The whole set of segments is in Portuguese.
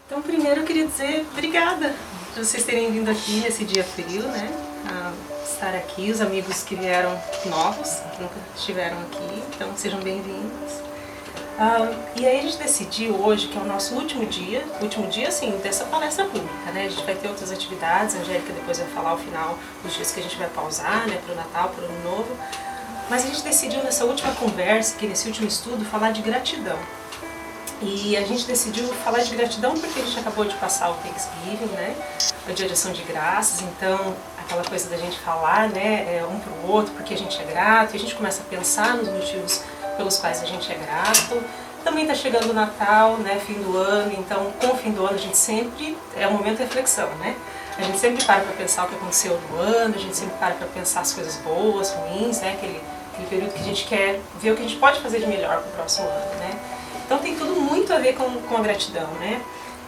Então, primeiro eu queria dizer obrigada por vocês terem vindo aqui nesse dia frio, né? Estar aqui, os amigos que vieram novos, que nunca estiveram aqui, então sejam bem-vindos. E aí a gente decidiu hoje, que é o nosso último dia assim, dessa palestra pública, né? A gente vai ter outras atividades, a Angélica depois vai falar ao final os dias que a gente vai pausar, né? Para o Natal, para o Ano Novo. Mas a gente decidiu nessa última conversa, aqui nesse último estudo, falar de gratidão. E a gente decidiu falar de gratidão porque a gente acabou de passar o Thanksgiving, né? O Dia de Ação de Graças, então aquela coisa da gente falar, né, um pro outro porque a gente é grato, e a gente começa a pensar nos motivos pelos quais a gente é grato. Também está chegando o Natal, né, fim do ano, então com o fim do ano a gente sempre, é um momento de reflexão, né? A gente sempre para pensar o que aconteceu no ano, a gente sempre para pensar as coisas boas, ruins, né? Aquele período que a gente quer ver o que a gente pode fazer de melhor para o próximo ano, né? Então tem tudo muito a ver com a gratidão, né?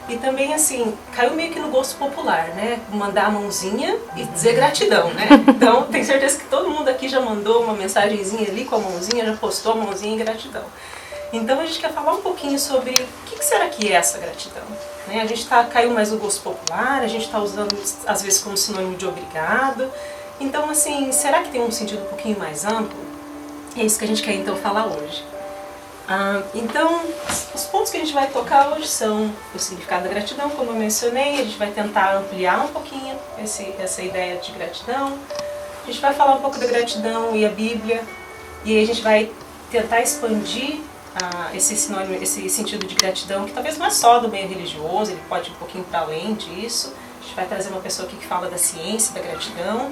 E também, assim, caiu meio que no gosto popular, né? Mandar a mãozinha e dizer gratidão, né? Então, tenho certeza que todo mundo aqui já mandou uma mensagenzinha ali com a mãozinha, já postou a mãozinha em gratidão. Então, a gente quer falar um pouquinho sobre o que será que é essa gratidão, né? A gente caiu mais no gosto popular, a gente está usando, às vezes, como sinônimo de obrigado. Então, assim, será que tem um sentido um pouquinho mais amplo? É isso que a gente quer, então, falar hoje. Então, os pontos que a gente vai tocar hoje são o significado da gratidão, como eu mencionei. A gente vai tentar ampliar um pouquinho essa ideia de gratidão. A gente vai falar um pouco da gratidão e a Bíblia, e aí a gente vai tentar expandir esse sentido de gratidão, que talvez não é só do meio religioso, ele pode ir um pouquinho para além disso. A gente vai trazer uma pessoa aqui que fala da ciência da gratidão.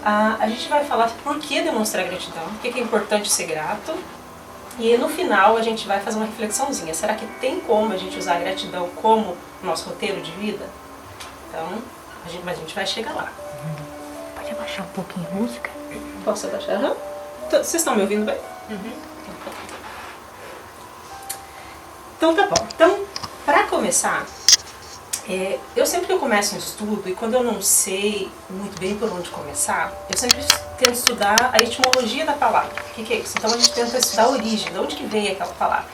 A gente vai falar por que demonstrar gratidão, por que é importante ser grato. E no final a gente vai fazer uma reflexãozinha. Será que tem como a gente usar a gratidão como nosso roteiro de vida? Então, mas a gente vai chegar lá. Pode abaixar um pouquinho a música? Posso abaixar? Uhum. Vocês estão me ouvindo bem? Uhum. Então tá bom. Então, para começar, eu sempre que eu começo um estudo, e quando eu não sei muito bem por onde começar, eu sempre tento estudar a etimologia da palavra. O que é isso? Então a gente tenta estudar a origem, de onde que vem aquela palavra.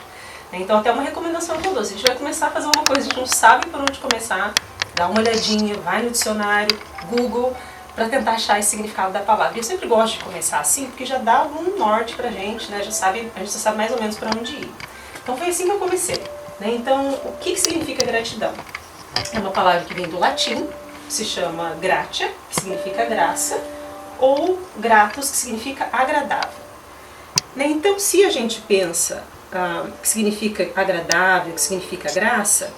Então até uma recomendação que eu dou, se a gente vai começar a fazer uma coisa, a gente não sabe por onde começar, dá uma olhadinha, vai no dicionário, Google, para tentar achar esse significado da palavra. E eu sempre gosto de começar assim, porque já dá algum norte pra gente, né? A gente já sabe mais ou menos para onde ir. Então foi assim que eu comecei. Né? Então, o que significa gratidão? É uma palavra que vem do latim, se chama gratia, que significa graça, ou gratus, que significa agradável. Né? Então, se a gente pensa que significa agradável, que significa graça,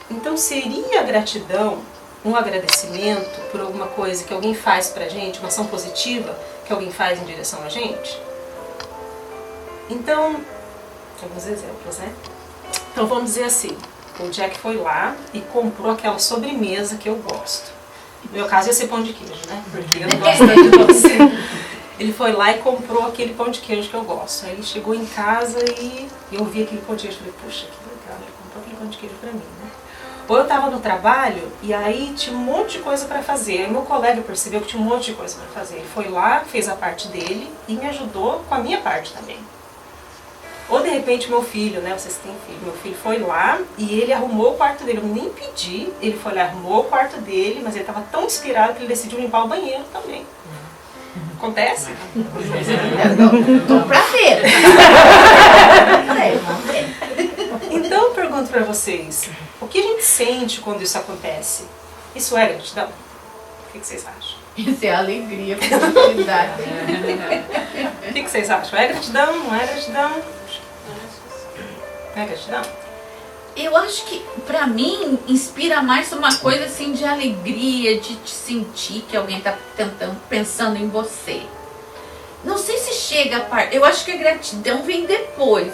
então seria a gratidão um agradecimento por alguma coisa que alguém faz pra gente, uma ação positiva que alguém faz em direção a gente? Então, alguns exemplos, né? Então vamos dizer assim, o Jack foi lá e comprou aquela sobremesa que eu gosto. No meu caso ia ser pão de queijo, né? Porque eu não gosto tanto de doce. Ele foi lá e comprou aquele pão de queijo que eu gosto. Aí ele chegou em casa e eu vi aquele pão de queijo e falei, puxa, que legal, ele comprou aquele pão de queijo pra mim, né? Ou eu tava no trabalho e aí tinha um monte de coisa pra fazer. Aí meu colega percebeu que tinha um monte de coisa pra fazer. Ele foi lá, fez a parte dele e me ajudou com a minha parte também. Ou de repente meu filho, né, vocês têm filho, meu filho foi lá e ele arrumou o quarto dele, eu nem pedi, ele foi lá, arrumou o quarto dele, mas ele estava tão inspirado que ele decidiu limpar o banheiro também. Acontece? Tô pra ver. Então eu pergunto pra vocês, o que a gente sente quando isso acontece? Isso é gratidão? O que vocês acham? Isso é alegria, felicidade. O que vocês acham? É gratidão? Não é gratidão? É gratidão? Eu acho que, pra mim, inspira mais uma coisa assim de alegria, de te sentir que alguém tá pensando em você. Não sei se chega a parte. Eu acho que a gratidão vem depois,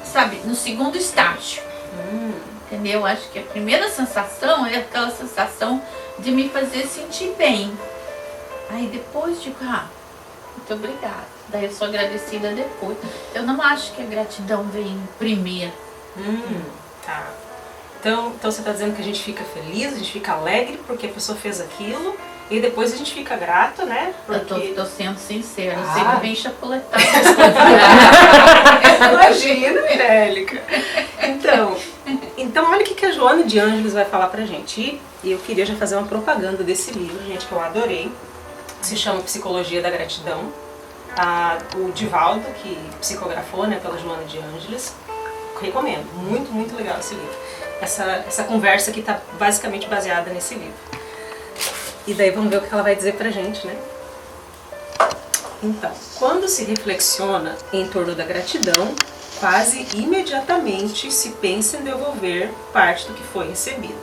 sabe? No segundo estágio. Entendeu? Acho que a primeira sensação é aquela sensação de me fazer sentir bem. Aí depois digo, muito obrigada. Daí eu sou agradecida depois. Eu não acho que a gratidão vem primeiro. Tá. Então você está dizendo que a gente fica feliz, a gente fica alegre porque a pessoa fez aquilo E depois a gente fica grato, né? Porque... Eu tô sendo sincera, eu sempre vem chapuletar as coisas. Imagina, Mirélica. Então olha o que a Joana de Ângeles vai falar pra gente. E eu queria já fazer uma propaganda desse livro, gente, que eu adorei. Se chama Psicologia da Gratidão. O Divaldo, que psicografou, né, pela Joana de Ângeles. Recomendo, muito, muito legal esse livro. Essa conversa aqui está basicamente baseada nesse livro. E daí vamos ver o que ela vai dizer pra gente, né? Então, quando se reflexiona em torno da gratidão, quase imediatamente se pensa em devolver parte do que foi recebido,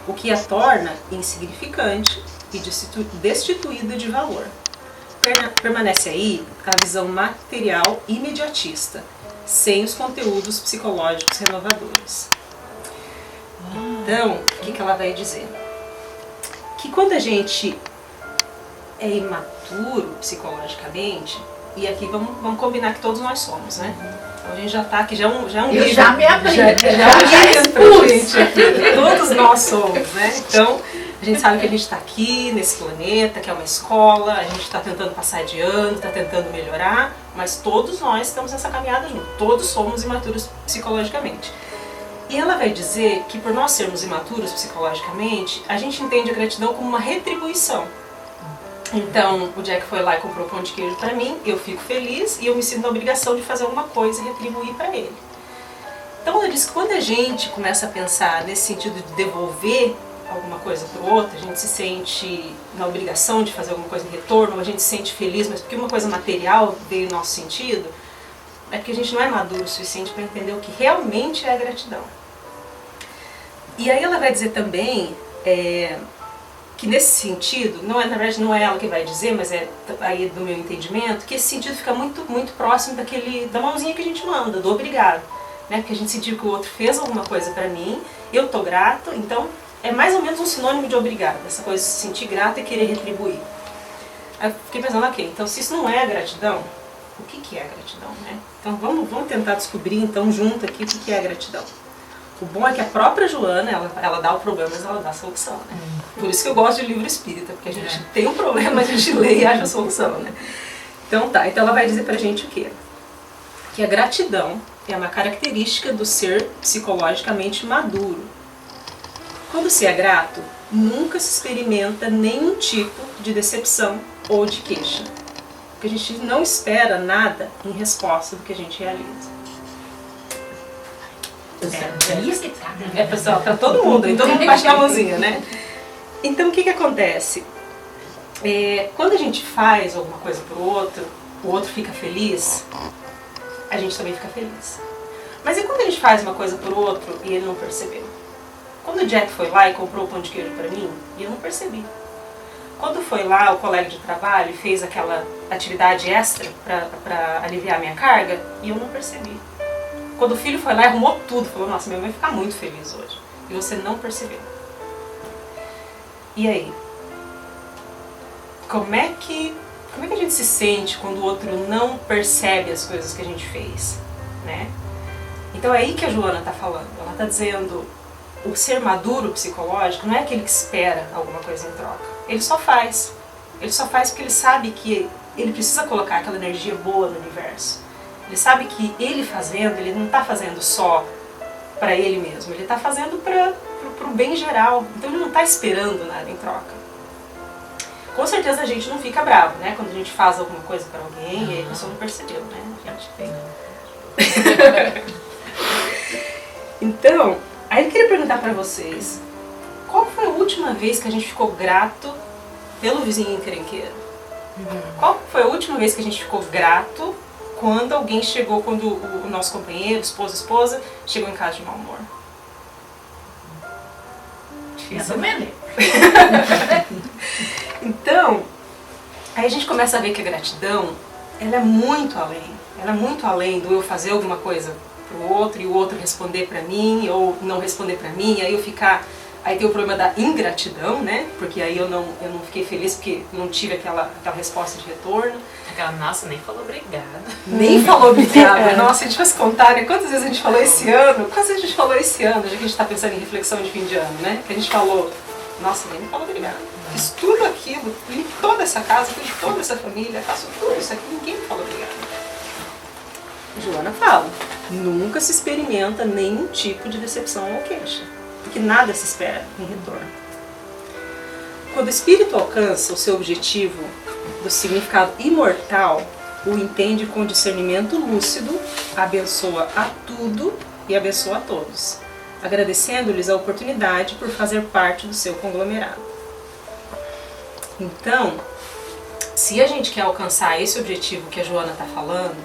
o que a torna insignificante e destituída de valor. Permanece aí a visão material imediatista, sem os conteúdos psicológicos renovadores. Então, o que ela vai dizer? Que quando a gente é imaturo psicologicamente, e aqui vamos combinar que todos nós somos, né? Então a gente já tá aqui, já é um Eu livro, já me abri, já pra gente aqui. Todos nós somos, né? Então, a gente sabe que a gente está aqui nesse planeta, que é uma escola, a gente está tentando passar de ano, está tentando melhorar, mas todos nós estamos nessa caminhada junto, todos somos imaturos psicologicamente. E ela vai dizer que por nós sermos imaturos psicologicamente, a gente entende a gratidão como uma retribuição. Então, o Jack foi lá e comprou pão de queijo para mim, eu fico feliz e eu me sinto na obrigação de fazer alguma coisa e retribuir para ele. Então ela diz que quando a gente começa a pensar nesse sentido de devolver alguma coisa para o outro, a gente se sente na obrigação de fazer alguma coisa em retorno, ou a gente se sente feliz, mas porque uma coisa material veio no nosso sentido, é porque a gente não é maduro o suficiente para entender o que realmente é a gratidão. E aí ela vai dizer também que nesse sentido, na verdade não é ela que vai dizer, mas é aí do meu entendimento, que esse sentido fica muito, muito próximo da mãozinha que a gente manda, do obrigado. Né? Porque a gente sentiu que o outro fez alguma coisa para mim, eu tô grato, então é mais ou menos um sinônimo de obrigado, essa coisa de se sentir grato e querer retribuir. Aí eu fiquei pensando, ok, então se isso não é a gratidão, o que é a gratidão, né? Então vamos tentar descobrir então junto aqui o que é a gratidão. O bom é que a própria Joana, ela dá o problema, mas ela dá a solução, né? Por isso que eu gosto de livro espírita, porque a gente tem um problema, a gente lê e acha a solução, né? Então tá, então ela vai dizer pra gente o quê? Que a gratidão é uma característica do ser psicologicamente maduro. Quando se é grato, nunca se experimenta nenhum tipo de decepção ou de queixa. Porque a gente não espera nada em resposta do que a gente realiza. Pessoal, pra todo mundo bate a mãozinha, né? Então o que acontece? Quando a gente faz alguma coisa pro outro, o outro fica feliz, a gente também fica feliz. Mas e quando a gente faz uma coisa pro outro e ele não percebeu? Quando o Jack foi lá e comprou o pão de queijo pra mim, eu não percebi. Quando foi lá o colega de trabalho e fez aquela atividade extra pra aliviar a minha carga, e eu não percebi. Quando o filho foi lá e arrumou tudo, falou, nossa, minha mãe vai ficar muito feliz hoje. E você não percebeu. E aí? Como é que a gente se sente quando o outro não percebe as coisas que a gente fez, né? Então é aí que a Joana está falando. Ela está dizendo, o ser maduro psicológico não é aquele que espera alguma coisa em troca. Ele só faz. Ele só faz porque ele sabe que ele precisa colocar aquela energia boa no universo. Ele sabe que ele fazendo, ele não está fazendo só para ele mesmo. Ele está fazendo para o bem geral. Então ele não está esperando nada em troca. Com certeza a gente não fica bravo, né? Quando a gente faz alguma coisa para alguém e a pessoa não percebeu, né? A gente tem. Então, aí eu queria perguntar para vocês, qual foi a última vez que a gente ficou grato pelo vizinho encrenqueiro? Qual foi a última vez que a gente ficou grato quando alguém chegou, quando o nosso companheiro, esposa, chegou em casa de mau humor? Isso mesmo. Então, aí a gente começa a ver que a gratidão, ela é muito além. Ela é muito além do eu fazer alguma coisa pro outro e o outro responder pra mim ou não responder pra mim, aí eu ficar... Aí tem o problema da ingratidão, né? Porque aí eu não fiquei feliz porque não tive aquela resposta de retorno. Aquela, nossa, nem falou obrigada. Nem falou obrigada. Nossa, a gente vai se contar, né? Quantas vezes a gente falou esse ano? Quantas vezes a gente falou esse ano, já que a gente tá pensando em reflexão de fim de ano, né? Que a gente falou, nossa, nem falou obrigada. fiz tudo aquilo, limpo toda essa casa, cuido de toda essa família, faço tudo isso aqui, ninguém me fala obrigada. Joana fala, nunca se experimenta nenhum tipo de decepção ou queixa, porque nada se espera em retorno. Quando o espírito alcança o seu objetivo do significado imortal, o entende com discernimento lúcido, abençoa a tudo e abençoa a todos, agradecendo-lhes a oportunidade por fazer parte do seu conglomerado. Então, se a gente quer alcançar esse objetivo que a Joana está falando,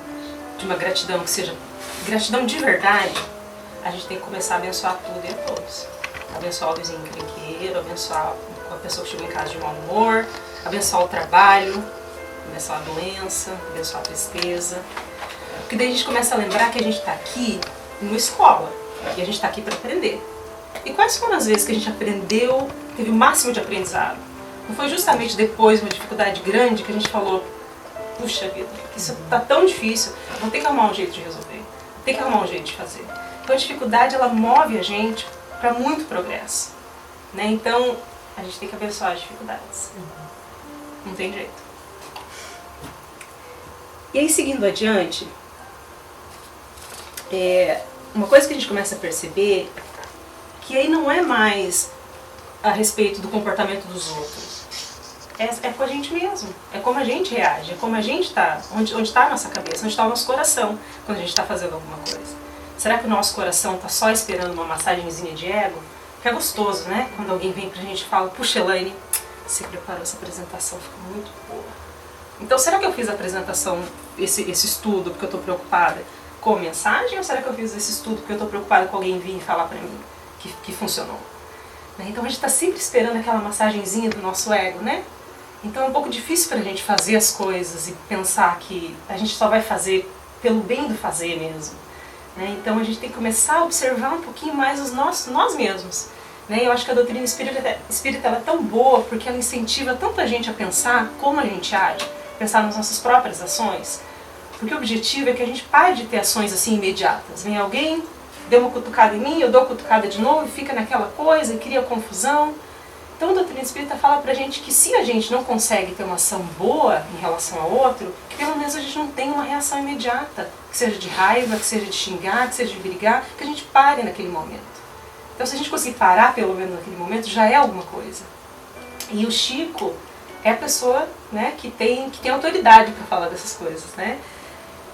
de uma gratidão que seja gratidão de verdade, a gente tem que começar a abençoar tudo e a todos. Abençoar o vizinho encrenqueiro, abençoar a pessoa que chegou em casa de mau humor, abençoar o trabalho, abençoar a doença, abençoar a tristeza. Porque daí a gente começa a lembrar que a gente está aqui numa escola e a gente está aqui para aprender. E quais foram as vezes que a gente aprendeu, teve o máximo de aprendizado? Não foi justamente depois de uma dificuldade grande que a gente falou, puxa vida, isso está tão difícil, vou ter que arrumar um jeito de resolver, vou ter que arrumar um jeito de fazer. Então a dificuldade, ela move a gente para muito progresso, né? Então a gente tem que abençoar as dificuldades, não tem jeito. E aí, seguindo adiante, uma coisa que a gente começa a perceber, que aí não é mais a respeito do comportamento dos outros, é com a gente mesmo, é como a gente reage, é como a gente está, onde está a nossa cabeça, onde está o nosso coração quando a gente está fazendo alguma coisa. Será que o nosso coração está só esperando uma massagenzinha de ego? Que é gostoso, né? Quando alguém vem pra gente e fala, puxa, Elaine, você preparou essa apresentação, ficou muito boa. Então, será que eu fiz a apresentação, esse estudo, porque eu estou preocupada com a mensagem, ou será que eu fiz esse estudo porque eu estou preocupada com alguém vir e falar para mim que funcionou? Então, a gente está sempre esperando aquela massagenzinha do nosso ego, né? Então, é um pouco difícil para a gente fazer as coisas e pensar que a gente só vai fazer pelo bem do fazer mesmo. Né? Então, a gente tem que começar a observar um pouquinho mais nós mesmos. Né? Eu acho que a doutrina espírita ela é tão boa porque ela incentiva tanto a gente a pensar como a gente age, pensar nas nossas próprias ações, porque o objetivo é que a gente pare de ter ações assim imediatas. Vem alguém, deu uma cutucada em mim, eu dou a cutucada de novo e fica naquela coisa e cria confusão. Então a doutrina espírita fala pra gente que se a gente não consegue ter uma ação boa em relação ao outro, que pelo menos a gente não tenha uma reação imediata, que seja de raiva, que seja de xingar, que seja de brigar, que a gente pare naquele momento. Então se a gente conseguir parar pelo menos naquele momento, já é alguma coisa. E o Chico é a pessoa, né, que tem autoridade para falar dessas coisas, né?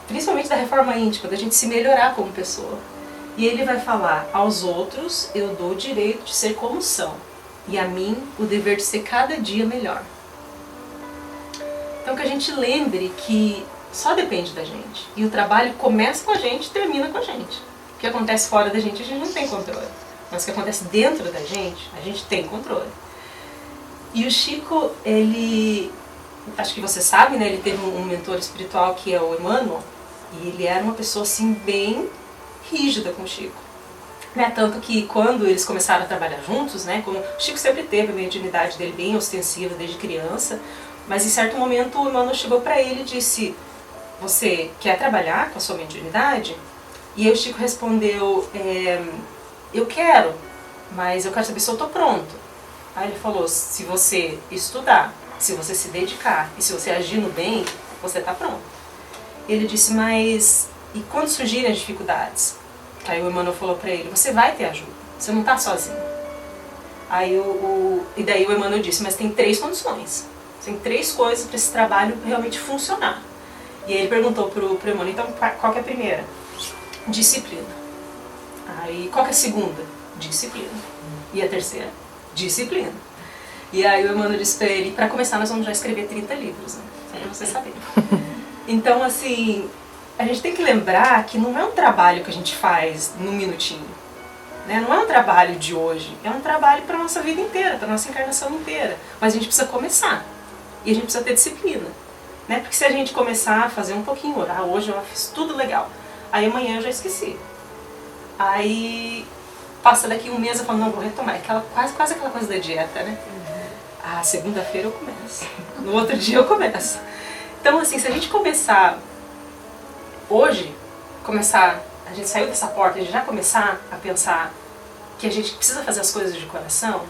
Principalmente da reforma íntima, da gente se melhorar como pessoa. E ele vai falar, aos outros eu dou o direito de ser como são, e a mim o dever de ser cada dia melhor. Então que a gente lembre que só depende da gente. E o trabalho começa com a gente e termina com a gente. O que acontece fora da gente a gente não tem controle. Mas o que acontece dentro da gente, a gente tem controle. E o Chico, ele, acho que você sabe, né, ele teve um mentor espiritual que é o Emmanuel, e ele era uma pessoa assim bem rígida com o Chico. Né? Tanto que quando eles começaram a trabalhar juntos, né, como o Chico sempre teve a mediunidade dele bem ostensiva desde criança, mas em certo momento o Emmanuel chegou para ele e disse, você quer trabalhar com a sua mediunidade? E aí o Chico respondeu, eu quero, mas eu quero saber se eu estou pronto. Aí ele falou, se você estudar, se você se dedicar e se você agir no bem, você está pronto. Ele disse, mas e quando surgirem as dificuldades? Aí o Emmanuel falou para ele, você vai ter ajuda, você não está sozinho. Aí e daí o Emmanuel disse, mas tem 3 condições, tem 3 coisas para esse trabalho realmente funcionar. E aí ele perguntou pro Emmanuel, então qual que é a primeira? Disciplina. Aí qual que é a segunda? Disciplina. E a terceira? Disciplina. E aí o Emmanuel disse para ele, para começar nós vamos já escrever 30 livros, né? Só para você saber. Então assim, a gente tem que lembrar que não é um trabalho que a gente faz num minutinho. Né? Não é um trabalho de hoje, é um trabalho para a nossa vida inteira, para a nossa encarnação inteira. Mas a gente precisa começar. E a gente precisa ter disciplina. Né? Porque se a gente começar a fazer um pouquinho, hoje eu fiz tudo legal, aí amanhã eu já esqueci. Aí passa daqui um mês eu falo, não, vou retomar. Quase aquela coisa da dieta, né? Ah, segunda-feira eu começo. No outro dia eu começo. Então assim, se a gente começar hoje, a gente saiu dessa porta, a gente já começar a pensar que a gente precisa fazer as coisas de coração,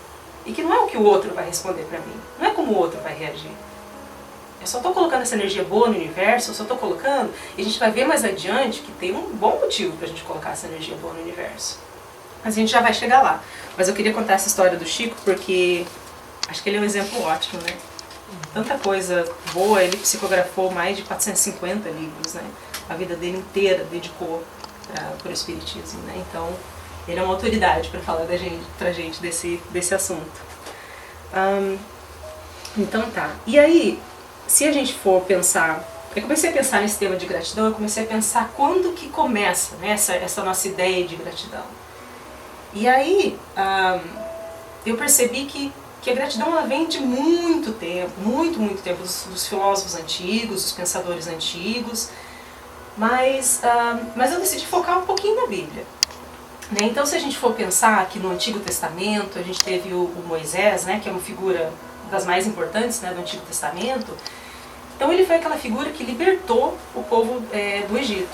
e que não é o que o outro vai responder para mim, não é como o outro vai reagir. Eu só estou colocando essa energia boa no universo, eu só estou colocando, e a gente vai ver mais adiante que tem um bom motivo para a gente colocar essa energia boa no universo. Mas a gente já vai chegar lá. Mas eu queria contar essa história do Chico porque acho que ele é um exemplo ótimo, né? Tanta coisa boa, ele psicografou mais de 450 livros, né? A vida dele inteira dedicou para o Espiritismo, né? Então, ele é uma autoridade para falar pra gente desse assunto. Então tá. E aí, se a gente for pensar... Eu comecei a pensar nesse tema de gratidão, eu comecei a pensar quando que começa, né, essa nossa ideia de gratidão. E aí, eu percebi que a gratidão ela vem de muito tempo, muito tempo, dos filósofos antigos, dos pensadores antigos, mas eu decidi focar um pouquinho na Bíblia. Né? Então, se a gente for pensar que no Antigo Testamento, a gente teve o Moisés, né, que é uma figura das mais importantes, né, do Antigo Testamento. Então, ele foi aquela figura que libertou o povo do Egito,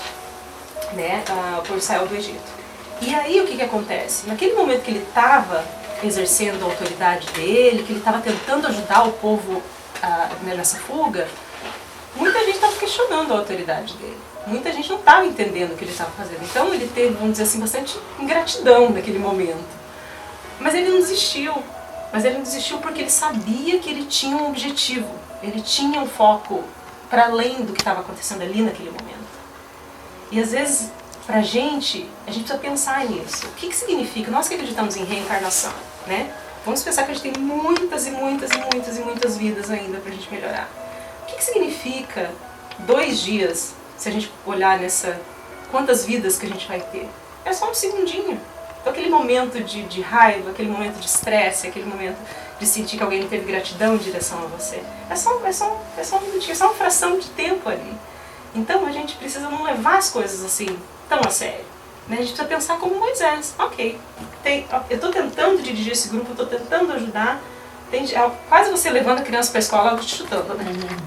né, o povo de Israel do Egito. E aí, o que acontece? Naquele momento que ele estava exercendo a autoridade dele, que ele estava tentando ajudar o povo nessa fuga, muita gente estava questionando a autoridade dele. Muita gente não estava entendendo o que ele estava fazendo. Então ele teve, vamos dizer assim, bastante ingratidão naquele momento. Mas ele não desistiu. Mas ele não desistiu porque ele sabia que ele tinha um objetivo. Ele tinha um foco para além do que estava acontecendo ali naquele momento. E às vezes, pra gente, a gente precisa pensar nisso. O que significa? Nós que acreditamos em reencarnação, né? Vamos pensar que a gente tem muitas vidas ainda pra gente melhorar. O que significa 2 dias, se a gente olhar quantas vidas que a gente vai ter? É só um segundinho. Então aquele momento de raiva, aquele momento de estresse, aquele momento de sentir que alguém não teve gratidão em direção a você, é só um minutinho, é só uma fração de tempo ali. Então a gente precisa não levar as coisas assim tão a sério. Né? A gente precisa pensar como Moisés. Ok, eu estou tentando dirigir esse grupo, eu estou tentando ajudar. Quase você levando a criança para a escola, ela te chutando, né?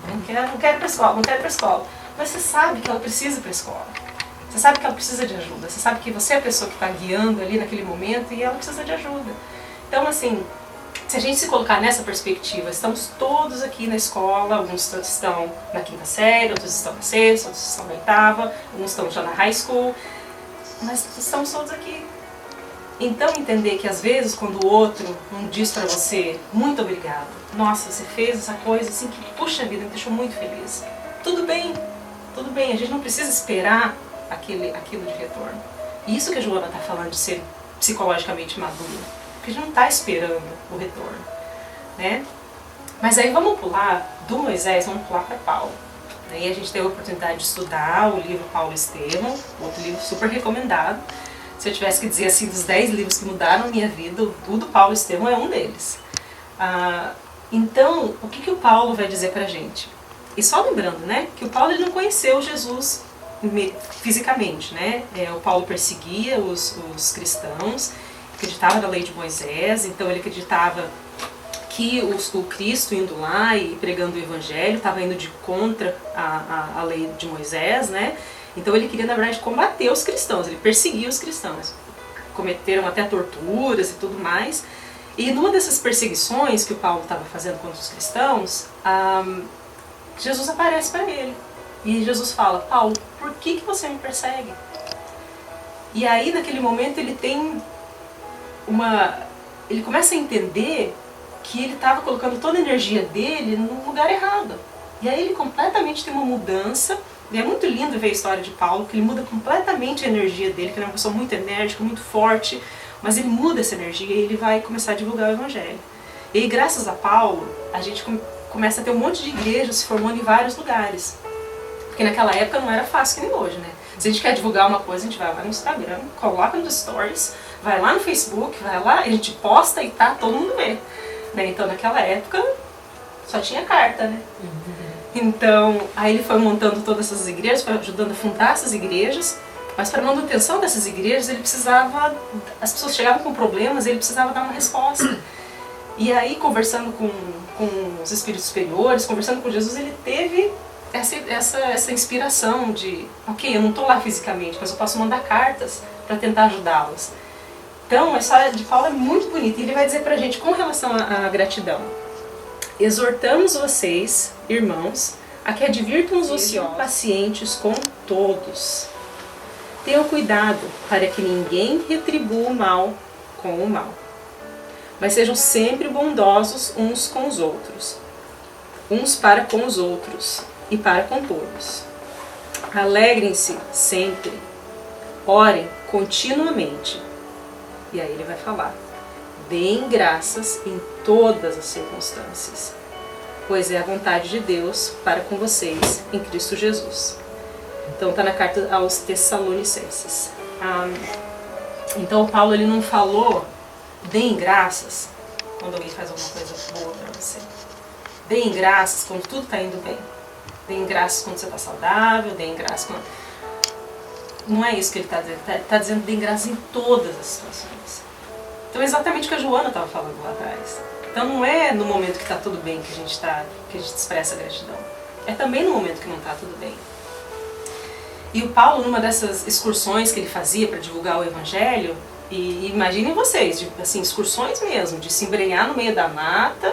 Não quero ir para a escola. Mas você sabe que ela precisa ir para a escola. Você sabe que ela precisa de ajuda. Você sabe que você é a pessoa que está guiando ali naquele momento e ela precisa de ajuda. Então, assim, se a gente se colocar nessa perspectiva, estamos todos aqui na escola, alguns estão na 5ª série, outros estão na 6ª, outros estão na 8ª, alguns estão já na high school, mas estamos todos aqui. Então entender que às vezes quando o outro não diz pra você, muito obrigado, nossa, você fez essa coisa assim que, puxa vida, me deixou muito feliz. Tudo bem, a gente não precisa esperar aquilo de retorno. E isso que a Joana está falando de ser psicologicamente madura, porque a gente não está esperando o retorno, né? Mas aí vamos pular do Moisés, vamos pular para Paulo. Aí a gente teve a oportunidade de estudar o livro Paulo Estevam, outro livro super recomendado. Se eu tivesse que dizer assim, dos 10 livros que mudaram a minha vida, o do Paulo Estevam é um deles. Então, o que o Paulo vai dizer pra gente? E só lembrando, né, que o Paulo ele não conheceu Jesus fisicamente, né? O Paulo perseguia os cristãos, acreditava na lei de Moisés, então ele acreditava que o Cristo indo lá e pregando o Evangelho estava indo de contra a lei de Moisés, né? Então ele queria, na verdade, combater os cristãos, ele perseguia os cristãos. Cometeram até torturas e tudo mais. E numa dessas perseguições que o Paulo estava fazendo contra os cristãos, Jesus aparece para ele. E Jesus fala, Paulo, por que você me persegue? E aí, naquele momento, ele começa a entender que ele estava colocando toda a energia dele no lugar errado. E aí ele completamente tem uma mudança. E é muito lindo ver a história de Paulo, que ele muda completamente a energia dele, que ele é uma pessoa muito enérgica, muito forte, mas ele muda essa energia e ele vai começar a divulgar o Evangelho. E aí, graças a Paulo, a gente começa a ter um monte de igrejas se formando em vários lugares. Porque naquela época não era fácil que nem hoje, né? Se a gente quer divulgar uma coisa, a gente vai lá no Instagram, coloca nos stories, vai lá no Facebook, vai lá, a gente posta e todo mundo vê. Né? Então naquela época só tinha carta, né? Então, aí ele foi montando todas essas igrejas, foi ajudando a fundar essas igrejas, mas para a manutenção dessas igrejas ele precisava, as pessoas chegavam com problemas, ele precisava dar uma resposta. E aí, conversando com os espíritos superiores, conversando com Jesus, ele teve essa inspiração de, ok, eu não estou lá fisicamente, mas eu posso mandar cartas para tentar ajudá-los. Então, a história de Paulo é muito bonita e ele vai dizer pra gente com relação à gratidão. Exortamos vocês, irmãos, a que advirtam os ociosos, pacientes com todos. Tenham cuidado para que ninguém retribua o mal com o mal, mas sejam sempre bondosos uns com os outros, uns para com os outros e para com todos. Alegrem-se sempre, orem continuamente. E aí ele vai falar: deem graças em todas as circunstâncias, pois é a vontade de Deus para com vocês em Cristo Jesus. Então está na carta aos Tessalonicenses. Então Paulo ele não falou deem graças quando alguém faz alguma coisa boa para você. Deem graças quando tudo está indo bem. Deem graças quando você está saudável, deem graças quando... Não é isso que ele está dizendo. Ele está dizendo deem graças em todas as situações. Então é exatamente o que a Joana estava falando lá atrás. Então não é no momento que está tudo bem que a gente expressa a gratidão. É também no momento que não está tudo bem. E o Paulo, numa dessas excursões que ele fazia para divulgar o Evangelho, e imaginem vocês, assim, excursões mesmo, de se embrenhar no meio da mata,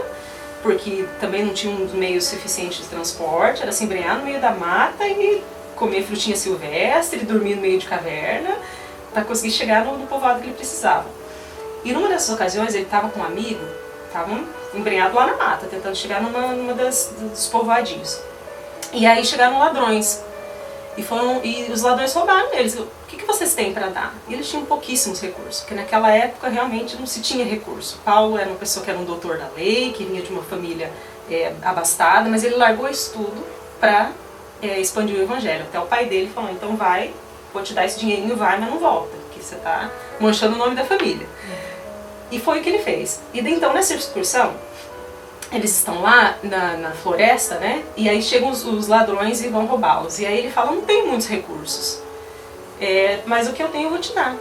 porque também não tinha um meio suficiente de transporte, era se embrenhar no meio da mata e comer frutinha silvestre, dormir no meio de caverna, para conseguir chegar no povoado que ele precisava. E numa dessas ocasiões ele estava com um amigo, estavam embrenhados lá na mata, tentando chegar numa dos povoadinhos. E aí chegaram ladrões. E os ladrões roubaram eles. O que vocês têm para dar? E eles tinham pouquíssimos recursos, porque naquela época realmente não se tinha recurso. Paulo era uma pessoa que era um doutor da lei, que vinha de uma família abastada, mas ele largou isso tudo para expandir o Evangelho. Até o pai dele falou: então vai, vou te dar esse dinheirinho, vai, mas não volta, porque você está manchando o nome da família. E foi o que ele fez. E então nessa excursão, eles estão lá na floresta, né? E aí chegam os ladrões e vão roubá-los. E aí ele fala: não tenho muitos recursos, mas o que eu tenho eu vou te dar.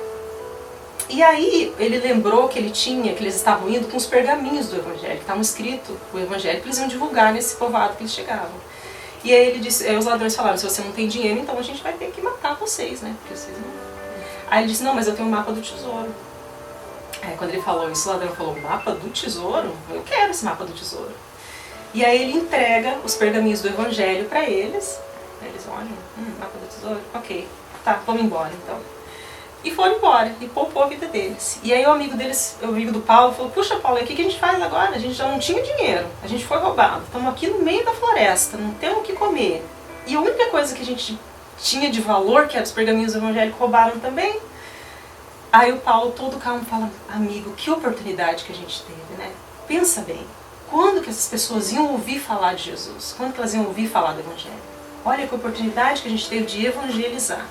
E aí ele lembrou que eles estavam indo com os pergaminhos do Evangelho, que estavam escritos o Evangelho, que eles iam divulgar nesse povoado que eles chegavam. E aí ele disse, os ladrões falaram: se você não tem dinheiro, então a gente vai ter que matar vocês, né? Porque vocês não... Aí ele disse: não, mas eu tenho um mapa do tesouro. Aí quando ele falou isso, o ladrão falou: mapa do tesouro? Eu quero esse mapa do tesouro. E aí ele entrega os pergaminhos do Evangelho para eles. Aí eles olham: mapa do tesouro? Ok, tá, vamos embora então. E foram embora, e poupou a vida deles. E aí o amigo do Paulo falou: puxa Paulo, o que a gente faz agora? A gente já não tinha dinheiro, a gente foi roubado, estamos aqui no meio da floresta, não temos o que comer. E a única coisa que a gente tinha de valor, que eram os pergaminhos do Evangelho, que roubaram também. Aí o Paulo, todo calmo, fala: amigo, que oportunidade que a gente teve, né? Pensa bem, quando que essas pessoas iam ouvir falar de Jesus? Quando que elas iam ouvir falar do Evangelho? Olha que oportunidade que a gente teve de evangelizar.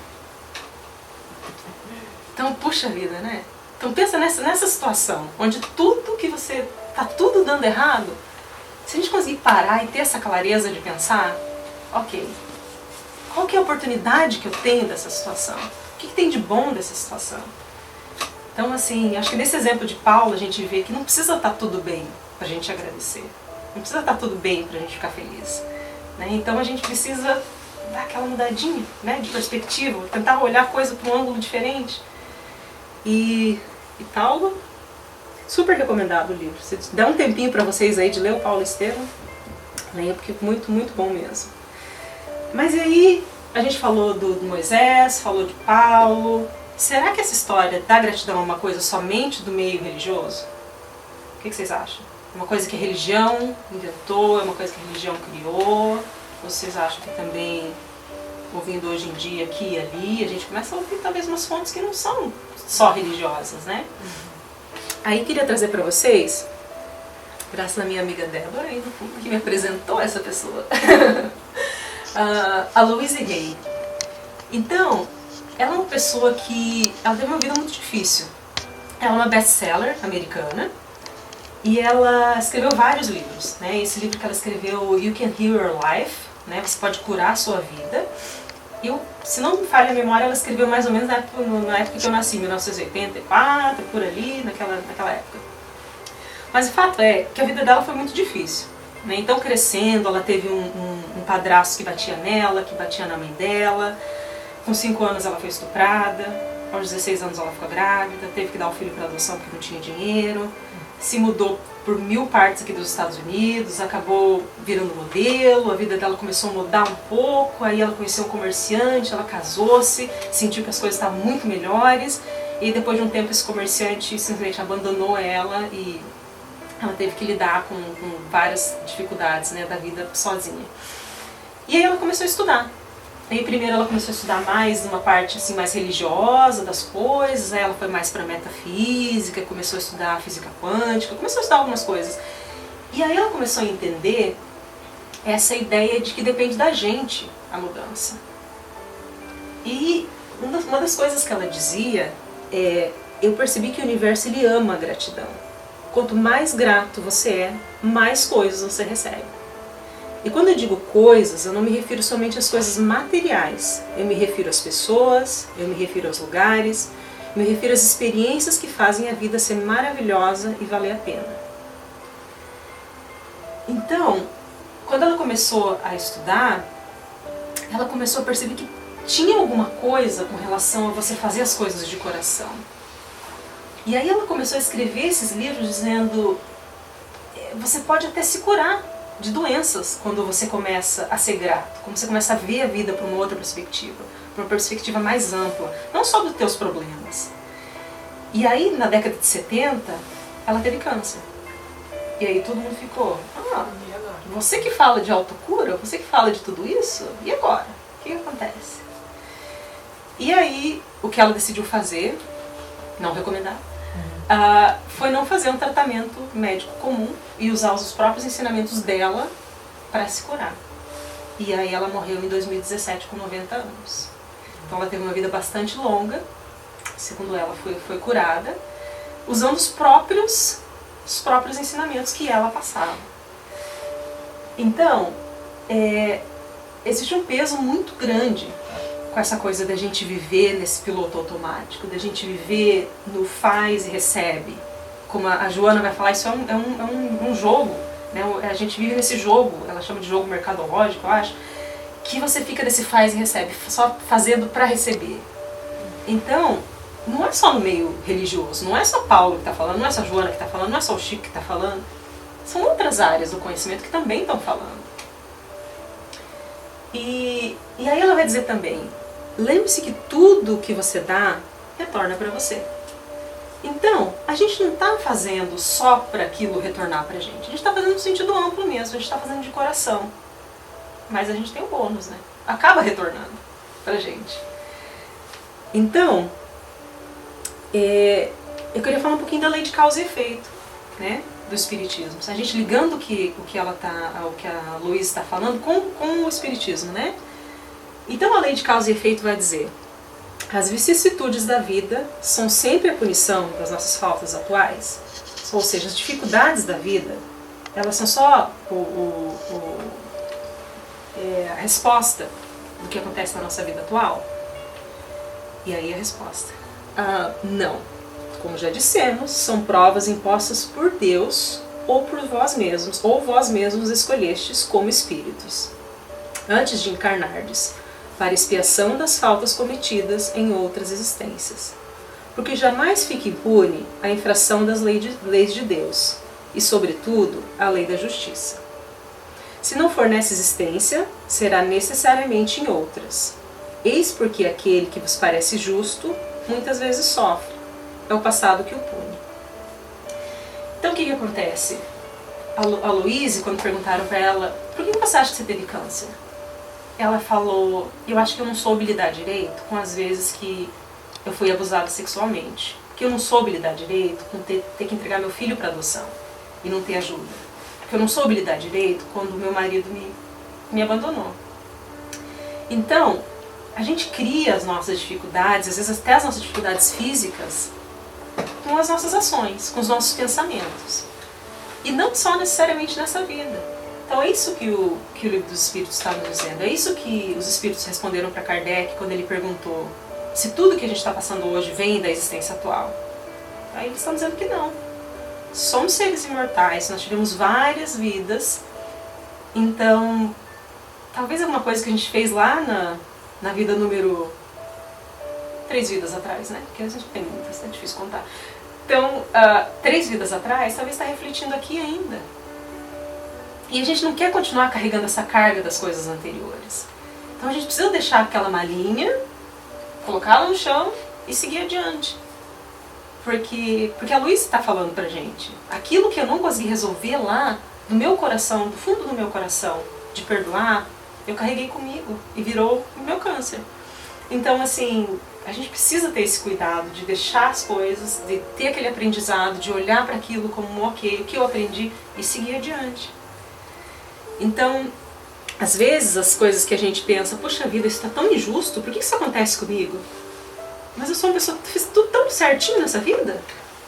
Então, puxa vida, né? Então pensa nessa situação, onde tudo que você... tá tudo dando errado. Se a gente conseguir parar e ter essa clareza de pensar: ok, qual que é a oportunidade que eu tenho dessa situação? O que tem de bom dessa situação? Então, assim, acho que nesse exemplo de Paulo a gente vê que não precisa estar tudo bem pra gente agradecer. Não precisa estar tudo bem pra gente ficar feliz, né? Então a gente precisa dar aquela mudadinha, né, de perspectiva, tentar olhar a coisa para um ângulo diferente. E Paulo, super recomendado o livro. Se der um tempinho para vocês aí de ler o Paulo Estevam, leia, porque é muito, muito bom mesmo. Mas aí a gente falou do Moisés, falou de Paulo. Será que essa história da gratidão é uma coisa somente do meio religioso? O que vocês acham? É uma coisa que a religião inventou? É uma coisa que a religião criou? Ou vocês acham que também, ouvindo hoje em dia aqui e ali, a gente começa a ouvir talvez umas fontes que não são só religiosas, né? Aí queria trazer para vocês, graças à minha amiga Débora, que me apresentou essa pessoa, a Louise Hay. Então, ela é uma pessoa que ela teve uma vida muito difícil. Ela é uma best-seller americana e ela escreveu vários livros, né? Esse livro que ela escreveu, You Can Heal Your Life, né? Você pode curar a sua vida. Se não me falha a memória, ela escreveu mais ou menos na época que eu nasci, 1984, por ali, naquela época. Mas o fato é que a vida dela foi muito difícil, né? Então, crescendo, ela teve um padrasto que batia nela, que batia na mãe dela. Com 5 anos ela foi estuprada. aos 16 anos ela ficou grávida, teve que dar o filho para adoção porque não tinha dinheiro, se mudou por 1000 partes aqui dos Estados Unidos, acabou virando modelo, a vida dela começou a mudar um pouco, aí ela conheceu um comerciante, ela casou-se, sentiu que as coisas estavam muito melhores, e depois de um tempo esse comerciante simplesmente abandonou ela e ela teve que lidar com várias dificuldades, né, da vida sozinha. E aí ela começou a estudar. Aí primeiro ela começou a estudar mais uma parte assim, mais religiosa das coisas, aí ela foi mais para metafísica, começou a estudar física quântica, começou a estudar algumas coisas. E aí ela começou a entender essa ideia de que depende da gente a mudança. E uma das coisas que ela dizia é: eu percebi que o universo ele ama a gratidão. Quanto mais grato você é, mais coisas você recebe. E quando eu digo coisas, eu não me refiro somente às coisas materiais. Eu me refiro às pessoas, eu me refiro aos lugares, eu me refiro às experiências que fazem a vida ser maravilhosa e valer a pena. Então, quando ela começou a estudar, ela começou a perceber que tinha alguma coisa com relação a você fazer as coisas de coração. E aí ela começou a escrever esses livros dizendo: você pode até se curar de doenças quando você começa a ser grato, quando você começa a ver a vida por uma outra perspectiva, por uma perspectiva mais ampla, não só dos teus problemas. E aí, na década de 70, ela teve câncer. E aí todo mundo ficou: você que fala de autocura, você que fala de tudo isso, e agora? O que acontece? E aí, o que ela decidiu fazer, não recomendar, foi não fazer um tratamento médico comum e usar os próprios ensinamentos dela para se curar. E aí ela morreu em 2017 com 90 anos. Então ela teve uma vida bastante longa, segundo ela foi curada, usando os próprios ensinamentos que ela passava. Então, existe um peso muito grande com essa coisa da gente viver nesse piloto automático, da gente viver no faz e recebe. Como a Joana vai falar, isso é um jogo, né? A gente vive nesse jogo, ela chama de jogo mercadológico, eu acho, que você fica nesse faz e recebe, só fazendo para receber. Então, não é só no meio religioso, não é só Paulo que está falando, não é só a Joana que está falando, não é só o Chico que está falando, são outras áreas do conhecimento que também estão falando. E aí ela vai dizer também: lembre-se que tudo que você dá, retorna para você. Então, a gente não está fazendo só para aquilo retornar para a gente está fazendo no sentido amplo mesmo, a gente está fazendo de coração. Mas a gente tem um bônus, né? Acaba retornando para a gente. Então, eu queria falar um pouquinho da lei de causa e efeito, né? Do espiritismo. A gente ligando o que a Luísa está falando com o espiritismo, né? Então a lei de causa e efeito vai dizer: as vicissitudes da vida são sempre a punição das nossas faltas atuais. Ou seja, as dificuldades da vida, elas são só a resposta do que acontece na nossa vida atual. E aí a resposta: não. Como já dissemos, são provas impostas por Deus ou por vós mesmos, ou vós mesmos escolhestes como espíritos, antes de encarnardes, para expiação das faltas cometidas em outras existências. Porque jamais fica impune a infração das leis de Deus, e sobretudo a lei da justiça. Se não for nessa existência, será necessariamente em outras. Eis porque aquele que vos parece justo, muitas vezes sofre. É o passado que o pune. Então o que acontece? A Luísa, quando perguntaram para ela: por que você acha que você teve câncer? Ela falou: eu acho que eu não soube lidar direito com as vezes que eu fui abusada sexualmente. Porque eu não soube lidar direito com ter que entregar meu filho para adoção e não ter ajuda. Porque eu não soube lidar direito quando meu marido me abandonou. Então, a gente cria as nossas dificuldades, às vezes até as nossas dificuldades físicas, com as nossas ações, com os nossos pensamentos. E não só necessariamente nessa vida. Então é isso que o Livro dos Espíritos está nos dizendo. É isso que os Espíritos responderam para Kardec quando ele perguntou se tudo que a gente está passando hoje vem da existência atual. Aí eles estão dizendo que não. Somos seres imortais, nós tivemos várias vidas. Então, talvez alguma coisa que a gente fez lá na vida número 3 vidas atrás, né? Porque a gente tem muitas, é difícil contar. Então, 3 vidas atrás, talvez está refletindo aqui ainda. E a gente não quer continuar carregando essa carga das coisas anteriores. Então a gente precisa deixar aquela malinha, colocá-la no chão e seguir adiante. Porque a luz está falando pra gente. Aquilo que eu não consegui resolver lá, no meu coração, do fundo do meu coração, de perdoar, eu carreguei comigo e virou o meu câncer. Então, assim, a gente precisa ter esse cuidado de deixar as coisas, de ter aquele aprendizado, de olhar para aquilo como um ok, o que eu aprendi e seguir adiante. Então, às vezes as coisas que a gente pensa, poxa vida, isso está tão injusto, por que isso acontece comigo? Mas eu sou uma pessoa que fez tudo tão certinho nessa vida.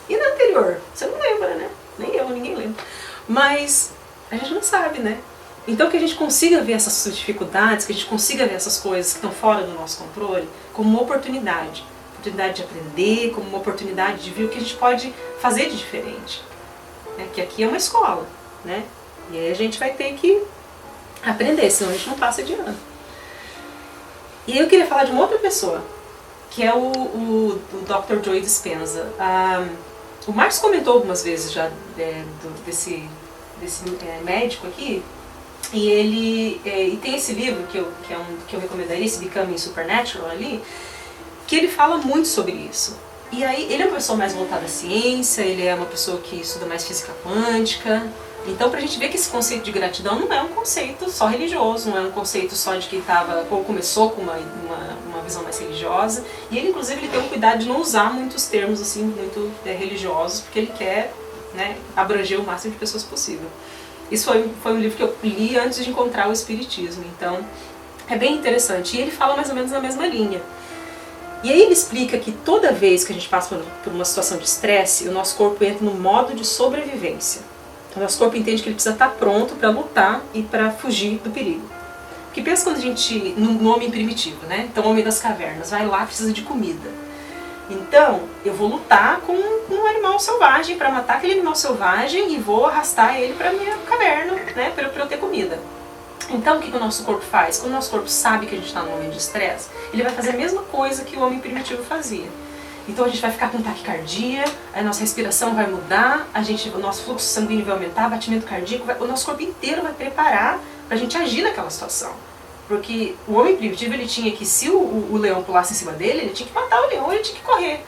E na anterior? Você não lembra, né? Nem eu, ninguém lembra. Mas a gente não sabe, né? Então que a gente consiga ver essas dificuldades, que a gente consiga ver essas coisas que estão fora do nosso controle como uma oportunidade. Oportunidade de aprender, como uma oportunidade de ver o que a gente pode fazer de diferente. Que aqui é uma escola, né? E aí a gente vai ter que aprender, senão a gente não passa de ano. E aí eu queria falar de uma outra pessoa, que é o Dr. Joe Dispenza. O Marcos comentou algumas vezes já desse médico aqui, e ele e tem esse livro que eu recomendaria, esse Becoming Supernatural ali, que ele fala muito sobre isso. E aí ele é uma pessoa mais voltada à ciência, ele é uma pessoa que estuda mais física quântica. Então, pra gente ver que esse conceito de gratidão não é um conceito só religioso, não é um conceito só de quem começou com uma visão mais religiosa. E ele, inclusive, ele tem um cuidado de não usar muitos termos assim, muito religiosos, porque ele quer, né, abranger o máximo de pessoas possível. Isso foi um livro que eu li antes de encontrar o Espiritismo, então é bem interessante. E ele fala mais ou menos na mesma linha. E aí ele explica que toda vez que a gente passa por uma situação de estresse, o nosso corpo entra no modo de sobrevivência. Então o nosso corpo entende que ele precisa estar pronto para lutar e para fugir do perigo. Porque pensa quando a gente, no homem primitivo, né? Então o homem das cavernas, vai lá, precisa de comida. Então eu vou lutar com um animal selvagem para matar aquele animal selvagem e vou arrastar ele para minha caverna, né? Para eu ter comida. Então o que o nosso corpo faz? Quando o nosso corpo sabe que a gente está num momento de estresse, ele vai fazer a mesma coisa que o homem primitivo fazia. Então a gente vai ficar com taquicardia, a nossa respiração vai mudar, o nosso fluxo sanguíneo vai aumentar, batimento cardíaco, o nosso corpo inteiro vai preparar para a gente agir naquela situação. Porque o homem primitivo, ele tinha que, se o leão pulasse em cima dele, ele tinha que matar o leão, ele tinha que correr.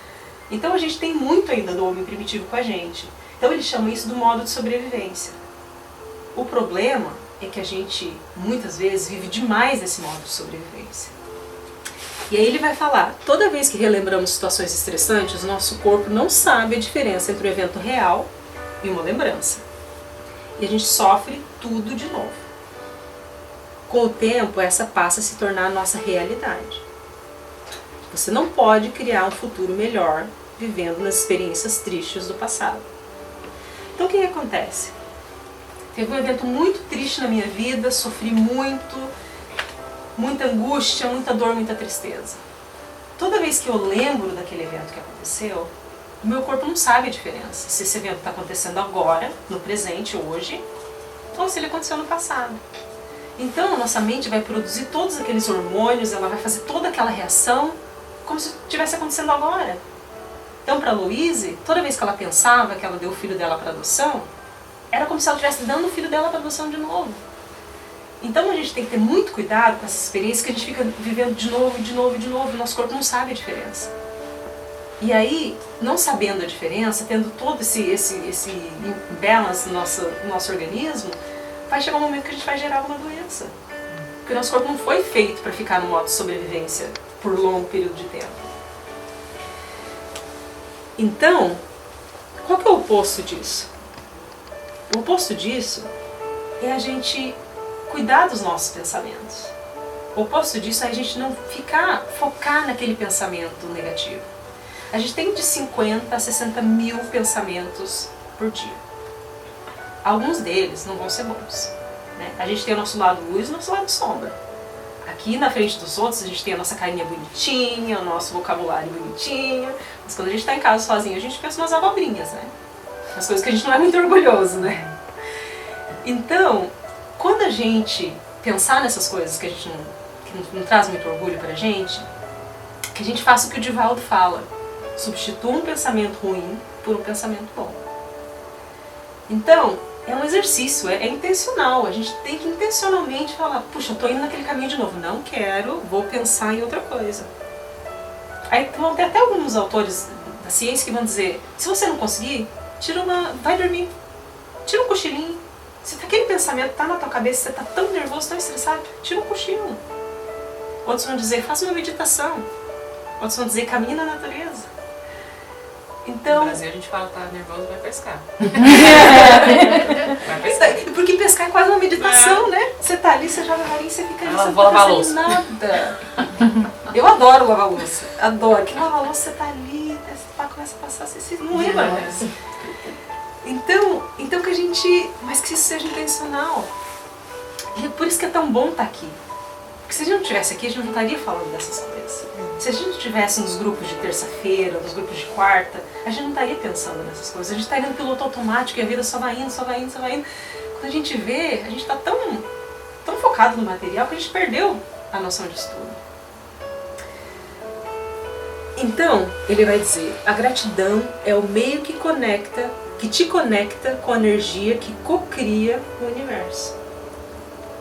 Então a gente tem muito ainda do homem primitivo com a gente. Então ele chama isso do modo de sobrevivência. O problema é que a gente, muitas vezes, vive demais nesse modo de sobrevivência. E aí ele vai falar, toda vez que relembramos situações estressantes, o nosso corpo não sabe a diferença entre um evento real e uma lembrança. E a gente sofre tudo de novo. Com o tempo, essa passa a se tornar a nossa realidade. Você não pode criar um futuro melhor vivendo nas experiências tristes do passado. Então o que acontece? Teve um evento muito triste na minha vida, sofri muito, muita angústia, muita dor, muita tristeza. Toda vez que eu lembro daquele evento que aconteceu, o meu corpo não sabe a diferença. Se esse evento está acontecendo agora, no presente, hoje, ou se ele aconteceu no passado. Então a nossa mente vai produzir todos aqueles hormônios, ela vai fazer toda aquela reação como se estivesse acontecendo agora. Então para a Louise, toda vez que ela pensava que ela deu o filho dela para adoção, era como se ela estivesse dando o filho dela para adoção de novo. Então a gente tem que ter muito cuidado com essas experiências que a gente fica vivendo de novo, de novo, de novo, e nosso corpo não sabe a diferença. E aí, não sabendo a diferença, tendo todo esse imbalance no nosso organismo, vai chegar um momento que a gente vai gerar uma doença. Porque o nosso corpo não foi feito para ficar no modo de sobrevivência por longo período de tempo. Então, qual que é o oposto disso? O oposto disso é a gente cuidar dos nossos pensamentos. O oposto disso é a gente não focar naquele pensamento negativo. A gente tem de 50 a 60 mil pensamentos por dia. Alguns deles não vão ser bons, né? A gente tem o nosso lado luz e o nosso lado sombra. Aqui na frente dos outros a gente tem a nossa carinha bonitinha, o nosso vocabulário bonitinho, mas quando a gente está em casa sozinho a gente pensa umas abobrinhas, né? As coisas que a gente não é muito orgulhoso, né? Então, quando a gente pensar nessas coisas que a gente não traz muito orgulho pra gente, que a gente faça o que o Divaldo fala. Substitua um pensamento ruim por um pensamento bom. Então, é um exercício, é intencional. A gente tem que intencionalmente falar, puxa, eu tô indo naquele caminho de novo. Não quero, vou pensar em outra coisa. Aí vão ter até alguns autores da ciência que vão dizer, se você não conseguir, vai dormir, tira um cochilinho. Se aquele pensamento tá na tua cabeça, você tá tão nervoso, tão estressado, tira um cochilo. Outros vão dizer, faça uma meditação. Outros vão dizer, caminhe na natureza. Então, no Brasil a gente fala, tá nervoso, vai pescar. Vai pescar. Porque pescar é quase uma meditação, né? Você tá ali, você joga a varinha, você fica ali, você não vou tá lavar fazendo nada. Eu adoro lavar louça. Adoro. Que lavar louça, você tá ali, começa a passar, você não lembra mais. Então que a gente... Mas que isso seja intencional. E é por isso que é tão bom estar aqui. Porque se a gente não estivesse aqui, a gente não estaria falando dessas coisas. Se a gente estivesse nos grupos de terça-feira, nos grupos de quarta, a gente não estaria pensando nessas coisas. A gente estaria no piloto automático e a vida só vai indo, só vai indo, só vai indo. Quando a gente vê, a gente está tão focado no material que a gente perdeu a noção de estudo. Então, ele vai dizer, a gratidão é o meio que te conecta com a energia que cocria o universo.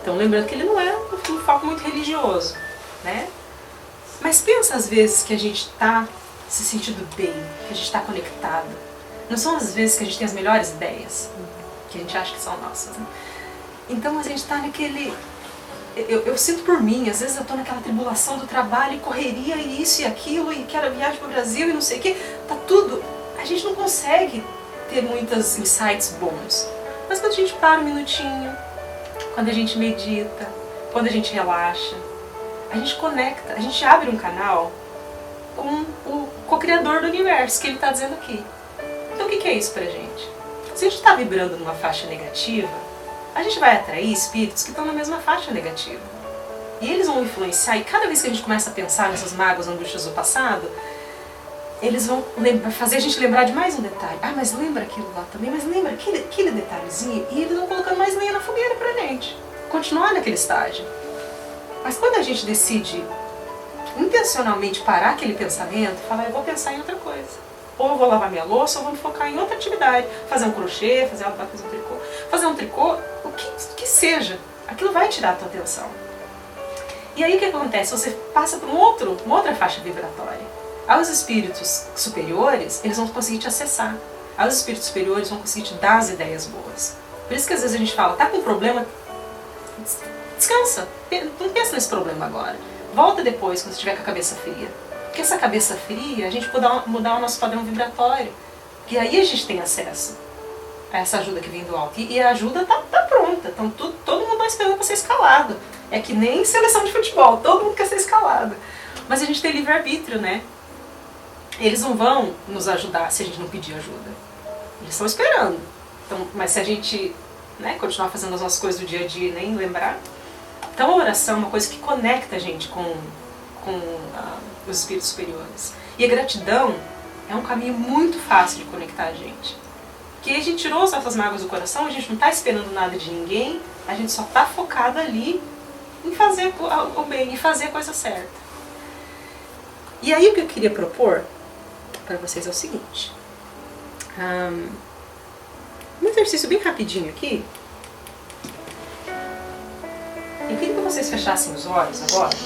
Então, lembrando que ele não é um foco muito religioso, né? Mas pensa às vezes que a gente está se sentindo bem, que a gente está conectado. Não são as vezes que a gente tem as melhores ideias, que a gente acha que são nossas, né? Então a gente está naquele... Eu sinto por mim, às vezes eu estou naquela tribulação do trabalho, e correria, e isso e aquilo, e quero viagem para o Brasil, e não sei o quê. Tá tudo... A gente não consegue ter muitos insights bons. Mas quando a gente para um minutinho, quando a gente medita, quando a gente relaxa, a gente conecta, a gente abre um canal com o co-criador do universo, que ele está dizendo aqui. Então o que é isso pra gente? Se a gente está vibrando numa faixa negativa, a gente vai atrair espíritos que estão na mesma faixa negativa. E eles vão influenciar, e cada vez que a gente começa a pensar nessas mágoas, angústias do passado, eles vão fazer a gente lembrar de mais um detalhe. Ah, mas lembra aquilo lá também, mas lembra aquele detalhezinho, e eles vão colocando mais lenha na fogueira pra gente. Continuar naquele estágio. Mas quando a gente decide intencionalmente parar aquele pensamento, falar, eu vou pensar em outra coisa. Ou eu vou lavar minha louça, ou vou me focar em outra atividade. Fazer um crochê, fazer um tricô. Fazer um tricô, o que seja. Aquilo vai tirar a tua atenção. E aí o que acontece? Você passa por uma outra faixa vibratória. Aos espíritos superiores, eles vão conseguir te acessar. Aos espíritos superiores vão conseguir te dar as ideias boas. Por isso que às vezes a gente fala, tá com um problema, descansa. Não pensa nesse problema agora. Volta depois, quando você estiver com a cabeça fria. Porque essa cabeça fria, a gente pode mudar o nosso padrão vibratório. E aí a gente tem acesso a essa ajuda que vem do alto. E a ajuda tá pronta. Então todo mundo está esperando para ser escalado. É que nem seleção de futebol, todo mundo quer ser escalado. Mas a gente tem livre-arbítrio, né? Eles não vão nos ajudar se a gente não pedir ajuda. Eles estão esperando. Então, mas se a gente continuar fazendo as nossas coisas do dia a dia e nem lembrar... Então a oração é uma coisa que conecta a gente com os espíritos superiores. E a gratidão é um caminho muito fácil de conectar a gente. Porque a gente tirou as nossas mágoas do coração, a gente não está esperando nada de ninguém, a gente só está focado ali em fazer o bem, em fazer a coisa certa. E aí o que eu queria propor para vocês é o seguinte. Um exercício bem rapidinho aqui. Eu queria que vocês fechassem os olhos agora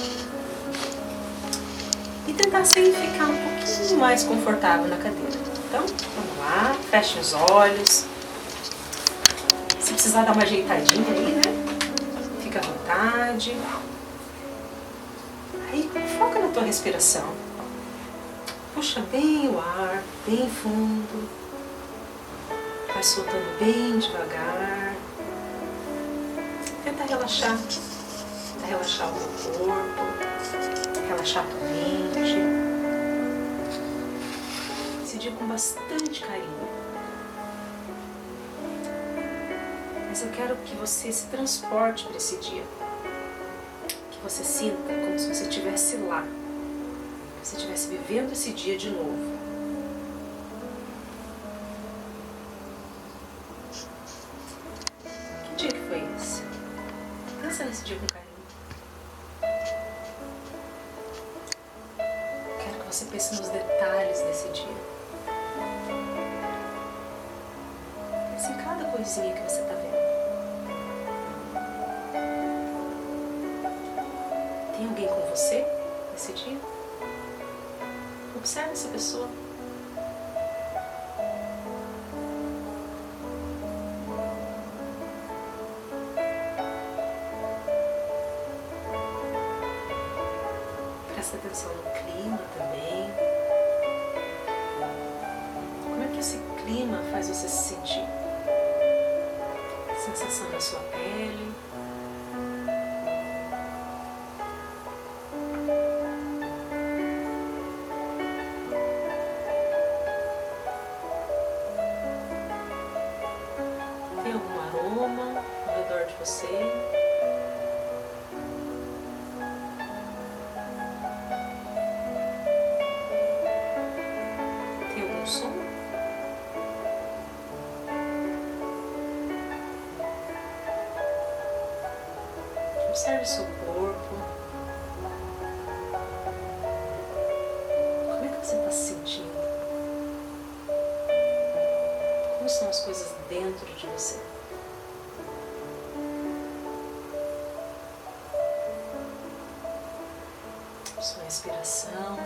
e tentassem ficar um pouquinho mais confortável na cadeira. Então, vamos lá, fechem os olhos. Se precisar dar uma ajeitadinha aí, né? Fica à vontade. Aí, foca na tua respiração. Puxa bem o ar, bem fundo. Vai soltando bem devagar. Tenta relaxar. Tenta relaxar o teu corpo. Relaxar a tua mente. Esse dia com bastante carinho. Mas eu quero que você se transporte para esse dia. Que você sinta como se você estivesse lá. Que você estivesse vivendo esse dia de novo. Que dia que foi esse? Pensa nesse dia com carinho. você pense nos detalhes desse dia. Pense em cada coisinha que você está vendo. Tem alguém com você nesse dia? Observe essa pessoa. Presta atenção no clima também. Como é que esse clima faz você se sentir? Sensação na sua pele. Tem algum aroma ao redor de você? Som? Observe seu corpo. Como é que você está se sentindo? Como estão as coisas dentro de você? Sua respiração.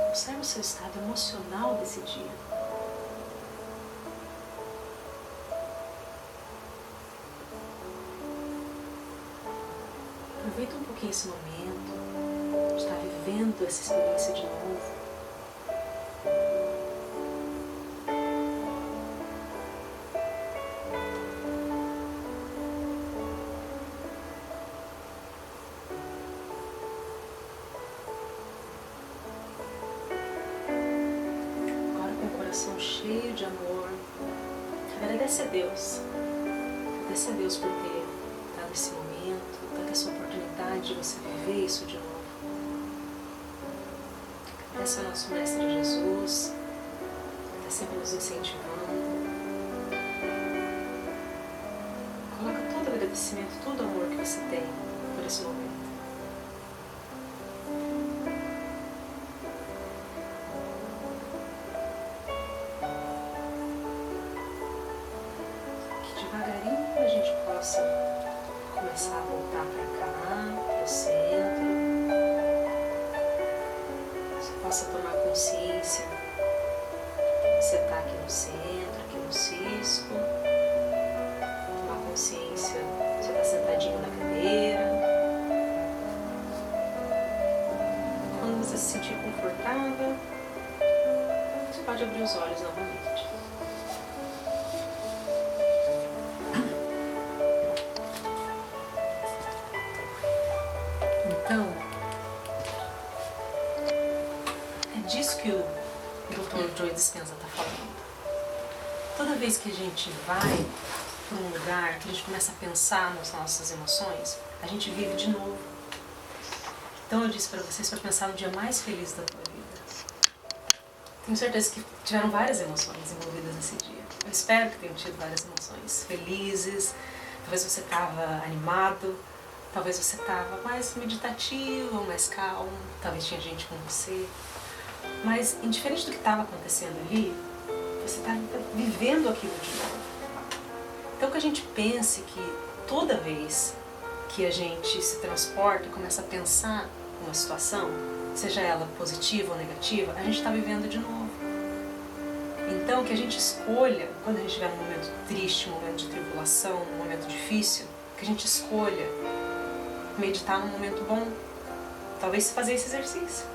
Observe o seu estado emocional desse dia. Aproveita um pouquinho esse momento, de estar vivendo essa experiência de novo. Cheio de amor, agradece a Deus por ter dado esse momento, dado essa oportunidade de você viver isso de novo. Agradece ao nosso Mestre Jesus, que está sempre nos incentivando. Coloca todo o agradecimento, todo o amor que você tem por esse momento. Devagarinho a gente possa começar a voltar para cá, para o centro. Você possa tomar consciência que você está aqui no centro, aqui no cisco. Tomar consciência que você está sentadinho na cadeira. Quando você se sentir confortável, você pode abrir os olhos novamente. Então, é disso que o Dr. Joe Dispenza está falando. Toda vez que a gente vai para um lugar, que a gente começa a pensar nas nossas emoções, a gente vive de novo. Então eu disse para vocês para pensar no dia mais feliz da tua vida. Tenho certeza que tiveram várias emoções envolvidas nesse dia. Eu espero que tenham tido várias emoções felizes. Talvez você estava animado. Talvez você estava mais meditativo, mais calmo, talvez tinha gente com você. Mas, indiferente do que estava acontecendo ali, você está vivendo aquilo de novo. Então que a gente pense que toda vez que a gente se transporta e começa a pensar uma situação, seja ela positiva ou negativa, a gente está vivendo de novo. Então que a gente escolha, quando a gente estiver num momento triste, um momento de tribulação, um momento difícil, que a gente escolha meditar num momento bom. Talvez fazer esse exercício.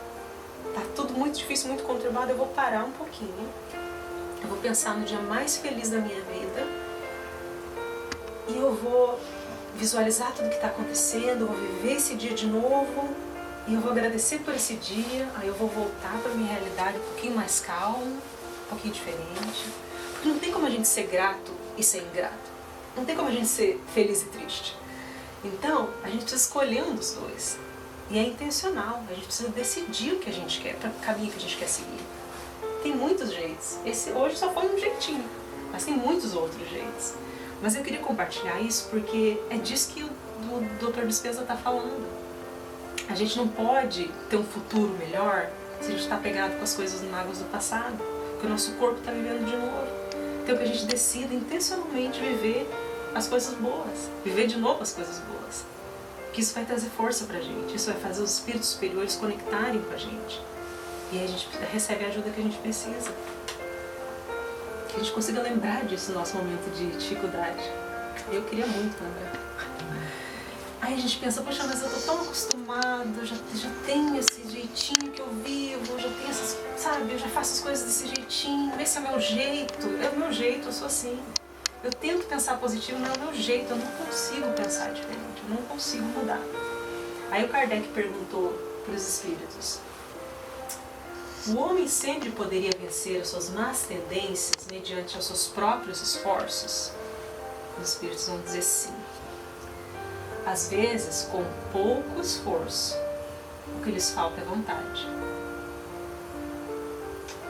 Tá tudo muito difícil, muito conturbado, eu vou parar um pouquinho. Eu vou pensar no dia mais feliz da minha vida. E eu vou visualizar tudo que está acontecendo, eu vou viver esse dia de novo. E eu vou agradecer por esse dia. Aí eu vou voltar para a minha realidade um pouquinho mais calma, um pouquinho diferente. Porque não tem como a gente ser grato e ser ingrato. Não tem como a gente ser feliz e triste. Então, a gente precisa escolher um dos dois. E é intencional, a gente precisa decidir o que a gente quer, para o caminho que a gente quer seguir. Tem muitos jeitos. Esse hoje só foi um jeitinho, mas tem muitos outros jeitos. Mas eu queria compartilhar isso porque é disso que o Dr. Dispenza está falando. A gente não pode ter um futuro melhor se a gente está pegado com as coisas mágoas do passado, porque o nosso corpo está vivendo de novo. Então que a gente decida intencionalmente viver as coisas boas, viver de novo as coisas boas. Que isso vai trazer força pra gente, isso vai fazer os espíritos superiores conectarem com a gente. E aí a gente recebe a ajuda que a gente precisa. Que a gente consiga lembrar disso no nosso momento de dificuldade. Eu queria muito lembrar. Aí a gente pensa, poxa, mas eu tô tão acostumado, já tenho esse jeitinho que eu vivo, já tenho essas, sabe, eu já faço as coisas desse jeitinho, esse é o meu jeito, eu sou assim. Eu tento pensar positivo, mas é o meu jeito, eu não consigo pensar diferente, eu não consigo mudar. Aí o Kardec perguntou para os espíritos, o homem sempre poderia vencer as suas más tendências mediante os seus próprios esforços? Os espíritos vão dizer sim. Às vezes, com pouco esforço, o que lhes falta é vontade.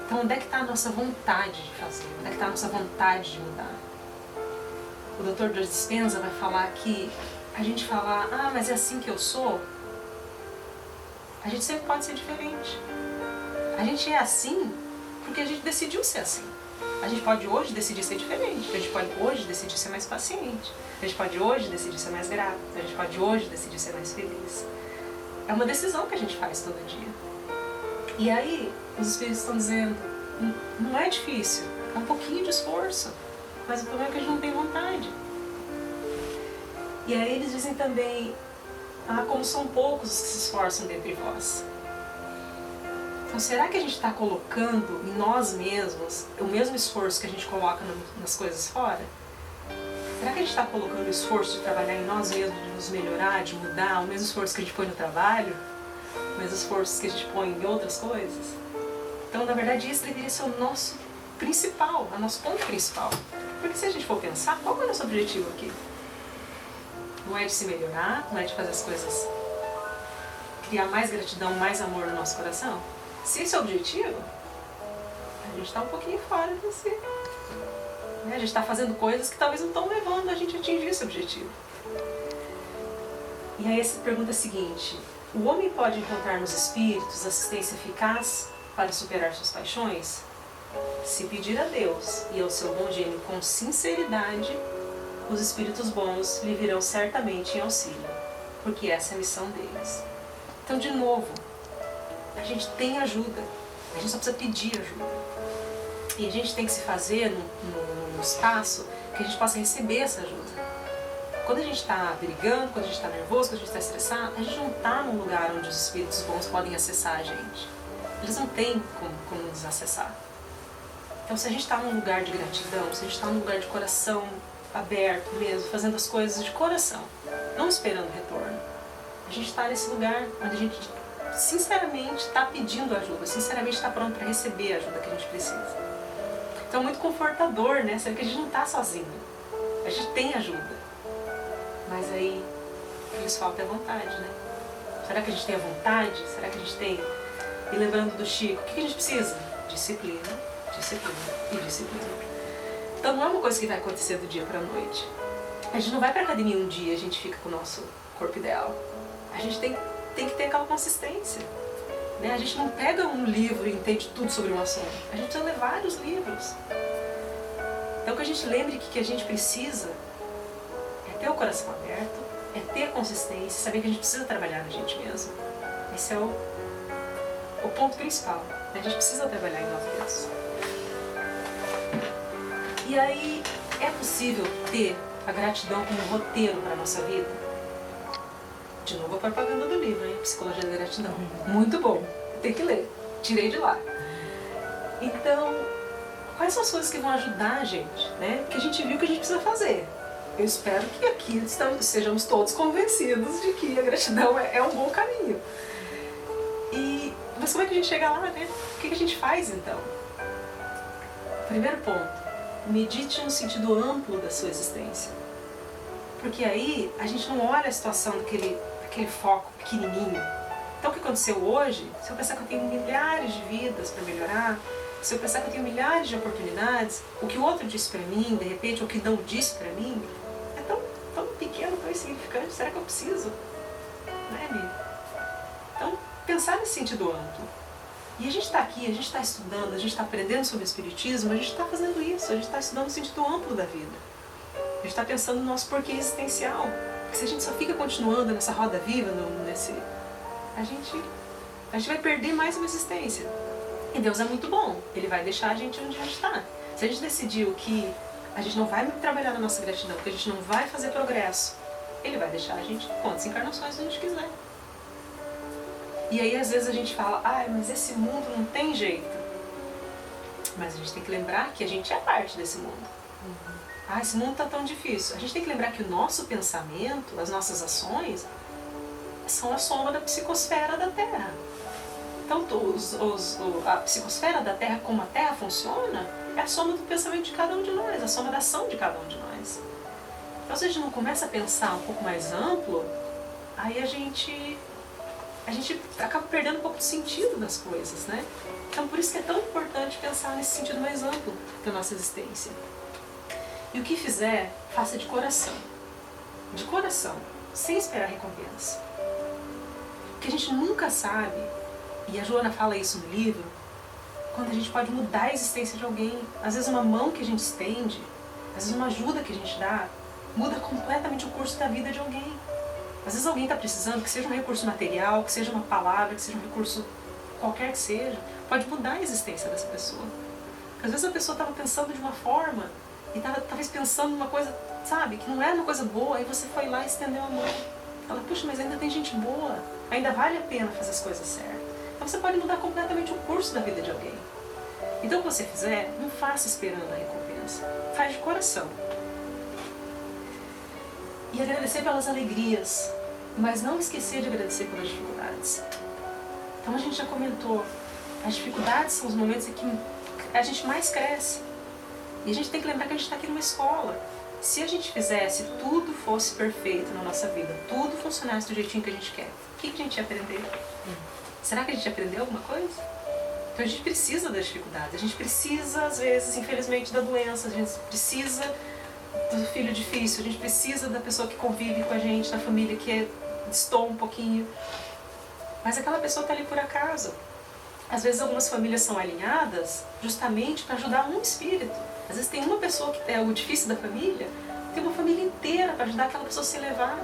Então, onde é que está a nossa vontade de fazer? Onde é que está a nossa vontade de mudar? O Dr. Dispenza vai falar que a gente falar, ah, mas é assim que eu sou, a gente sempre pode ser diferente. A gente é assim porque a gente decidiu ser assim. A gente pode hoje decidir ser diferente, a gente pode hoje decidir ser mais paciente, a gente pode hoje decidir ser mais grato, a gente pode hoje decidir ser mais feliz. É uma decisão que a gente faz todo dia. E aí, os espíritos estão dizendo, não é difícil, é um pouquinho de esforço, mas o problema é que a gente não tem vontade. E aí eles dizem também, ah, como são poucos os que se esforçam dentre vós. Então, será que a gente está colocando em nós mesmos o mesmo esforço que a gente coloca nas coisas fora? Será que a gente está colocando o esforço de trabalhar em nós mesmos, de nos melhorar, de mudar, o mesmo esforço que a gente põe no trabalho? O mesmo esforço que a gente põe em outras coisas? Então, na verdade, esse deveria ser o nosso principal, o nosso ponto principal. Porque se a gente for pensar, qual é o nosso objetivo aqui? Não é de se melhorar, não é de fazer as coisas, criar mais gratidão, mais amor no nosso coração? Se esse é o objetivo, a gente está um pouquinho fora de si. A gente está fazendo coisas que talvez não estão levando a gente a atingir esse objetivo. E aí essa pergunta é a seguinte, o homem pode encontrar nos espíritos assistência eficaz para superar suas paixões? Se pedir a Deus e ao seu bom gênio com sinceridade, os espíritos bons lhe virão certamente em auxílio, porque essa é a missão deles. Então, de novo, a gente tem ajuda, a gente só precisa pedir ajuda. E a gente tem que se fazer no espaço que a gente possa receber essa ajuda. Quando a gente está brigando, quando a gente está nervoso, quando a gente está estressado, a gente não está num lugar onde os espíritos bons podem acessar a gente. Eles não têm como nos acessar. Então, se a gente está num lugar de gratidão, se a gente está num lugar de coração aberto mesmo, fazendo as coisas de coração, não esperando retorno, a gente está nesse lugar onde a gente sinceramente está pedindo ajuda, sinceramente está pronto para receber a ajuda que a gente precisa. Então é muito confortador, né? Saber que a gente não está sozinho, a gente tem ajuda, mas aí o que nos falta é vontade, né? Será que a gente tem a vontade? Será que a gente tem? E lembrando do Chico, o que a gente precisa? Disciplina, disciplina e disciplina. Então não é uma coisa que vai acontecer do dia para a noite. A gente não vai para a academia um dia e a gente fica com o nosso corpo ideal. A gente tem que ter aquela consistência. Né? A gente não pega um livro e entende tudo sobre um assunto. A gente precisa ler vários livros. Então que a gente lembre que o que a gente precisa é ter o coração aberto, é ter consistência, saber que a gente precisa trabalhar na gente mesmo. Esse é o ponto principal. Né? A gente precisa trabalhar em nós mesmos. E aí, é possível ter a gratidão como roteiro para a nossa vida? De novo a propaganda do livro, hein? Psicologia da Gratidão. Muito bom. Tem que ler. Tirei de lá. Então, quais são as coisas que vão ajudar a gente, né? Que a gente viu que a gente precisa fazer. Eu espero que aqui sejamos todos convencidos de que a gratidão é um bom caminho. Mas como é que a gente chega lá, né? O que a gente faz, então? Primeiro ponto. Medite no sentido amplo da sua existência. Porque aí a gente não olha a situação daquele foco pequenininho. Então o que aconteceu hoje, se eu pensar que eu tenho milhares de vidas para melhorar, se eu pensar que eu tenho milhares de oportunidades, o que o outro disse pra mim, de repente, ou o que não disse pra mim, é tão pequeno, tão insignificante, será que eu preciso? Né, amigo? Então, pensar nesse sentido amplo. E a gente está aqui, a gente está estudando, a gente está aprendendo sobre o Espiritismo, a gente está fazendo isso, a gente está estudando o sentido amplo da vida. A gente está pensando no nosso porquê existencial. Porque se a gente só fica continuando nessa roda viva, a gente vai perder mais uma existência. E Deus é muito bom, Ele vai deixar a gente onde a gente está. Se a gente decidiu que a gente não vai trabalhar na nossa gratidão, que a gente não vai fazer progresso, Ele vai deixar a gente quantas encarnações a gente quiser. E aí às vezes a gente fala, mas esse mundo não tem jeito. Mas a gente tem que lembrar que a gente é parte desse mundo. Esse mundo está tão difícil. A gente tem que lembrar que o nosso pensamento, as nossas ações, são a soma da psicosfera da Terra. Então a psicosfera da Terra, como a Terra funciona, é a soma do pensamento de cada um de nós, a soma da ação de cada um de nós. Então se a gente não começa a pensar um pouco mais amplo, aí a gente acaba perdendo um pouco do sentido das coisas, né? Então por isso que é tão importante pensar nesse sentido mais amplo da nossa existência. E o que fizer, faça de coração, sem esperar recompensa. Porque a gente nunca sabe, e a Joana fala isso no livro, quando a gente pode mudar a existência de alguém. Às vezes uma mão que a gente estende, às vezes uma ajuda que a gente dá, muda completamente o curso da vida de alguém. Às vezes alguém está precisando, que seja um recurso material, que seja uma palavra, que seja um recurso qualquer que seja, pode mudar a existência dessa pessoa. Porque às vezes a pessoa estava pensando de uma forma e estava talvez pensando numa coisa, sabe, que não era uma coisa boa, aí você foi lá e estendeu a mão. Ela, puxa, mas ainda tem gente boa, ainda vale a pena fazer as coisas certas. Então você pode mudar completamente o curso da vida de alguém. Então o que você fizer, não faça esperando a recompensa, faz de coração. E agradecer pelas alegrias, mas não esquecer de agradecer pelas dificuldades. Então a gente já comentou, as dificuldades são os momentos em que a gente mais cresce. E a gente tem que lembrar que a gente está aqui numa escola. Se a gente fizesse, tudo fosse perfeito na nossa vida, tudo funcionasse do jeitinho que a gente quer, o que a gente ia aprender? Será que a gente aprendeu alguma coisa? Então a gente precisa das dificuldades, a gente precisa, às vezes, infelizmente, da doença, a gente precisa do filho difícil, a gente precisa da pessoa que convive com a gente, da família que destoa um pouquinho. Mas aquela pessoa está ali por acaso. Às vezes algumas famílias são alinhadas justamente para ajudar um espírito. Às vezes tem uma pessoa que é o difícil da família, tem uma família inteira para ajudar aquela pessoa a se elevar.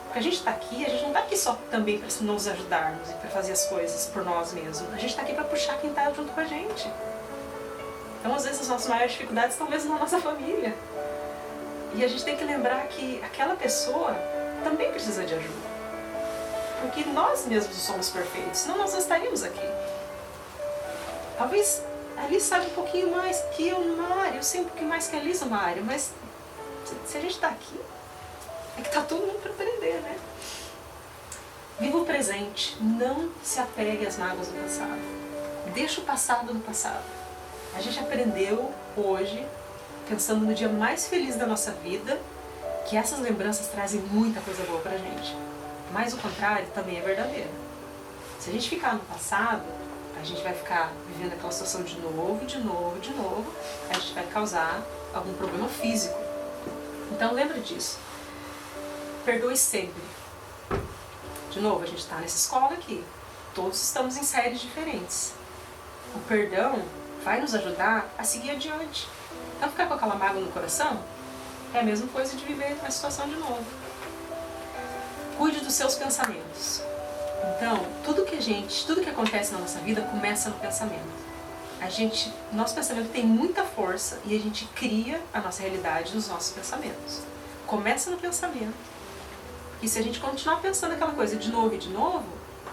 Porque a gente está aqui, a gente não está aqui só também para nos ajudarmos e para fazer as coisas por nós mesmos. A gente está aqui para puxar quem está junto com a gente. Então às vezes as nossas maiores dificuldades estão mesmo na nossa família. E a gente tem que lembrar que aquela pessoa também precisa de ajuda. Porque nós mesmos somos perfeitos, senão nós não estaríamos aqui. Talvez a Liz sabe um pouquinho mais que eu numa área, eu sei um pouquinho mais que a Liz numa área, mas se a gente está aqui, é que está todo mundo para aprender, né? Viva o presente, não se apegue às mágoas do passado. Deixa o passado no passado. A gente aprendeu hoje, pensando no dia mais feliz da nossa vida, que essas lembranças trazem muita coisa boa pra gente. Mas o contrário também é verdadeiro. Se a gente ficar no passado, a gente vai ficar vivendo aquela situação de novo, a gente vai causar algum problema físico. Então lembra disso. Perdoe sempre. De novo, a gente está nessa escola aqui. Todos estamos em séries diferentes. O perdão vai nos ajudar a seguir adiante. Então ficar com aquela mágoa no coração é a mesma coisa de viver a situação de novo. Cuide dos seus pensamentos. Então, tudo que acontece na nossa vida começa no pensamento. Nosso pensamento tem muita força e a gente cria a nossa realidade nos nossos pensamentos. Começa no pensamento. E se a gente continuar pensando aquela coisa de novo,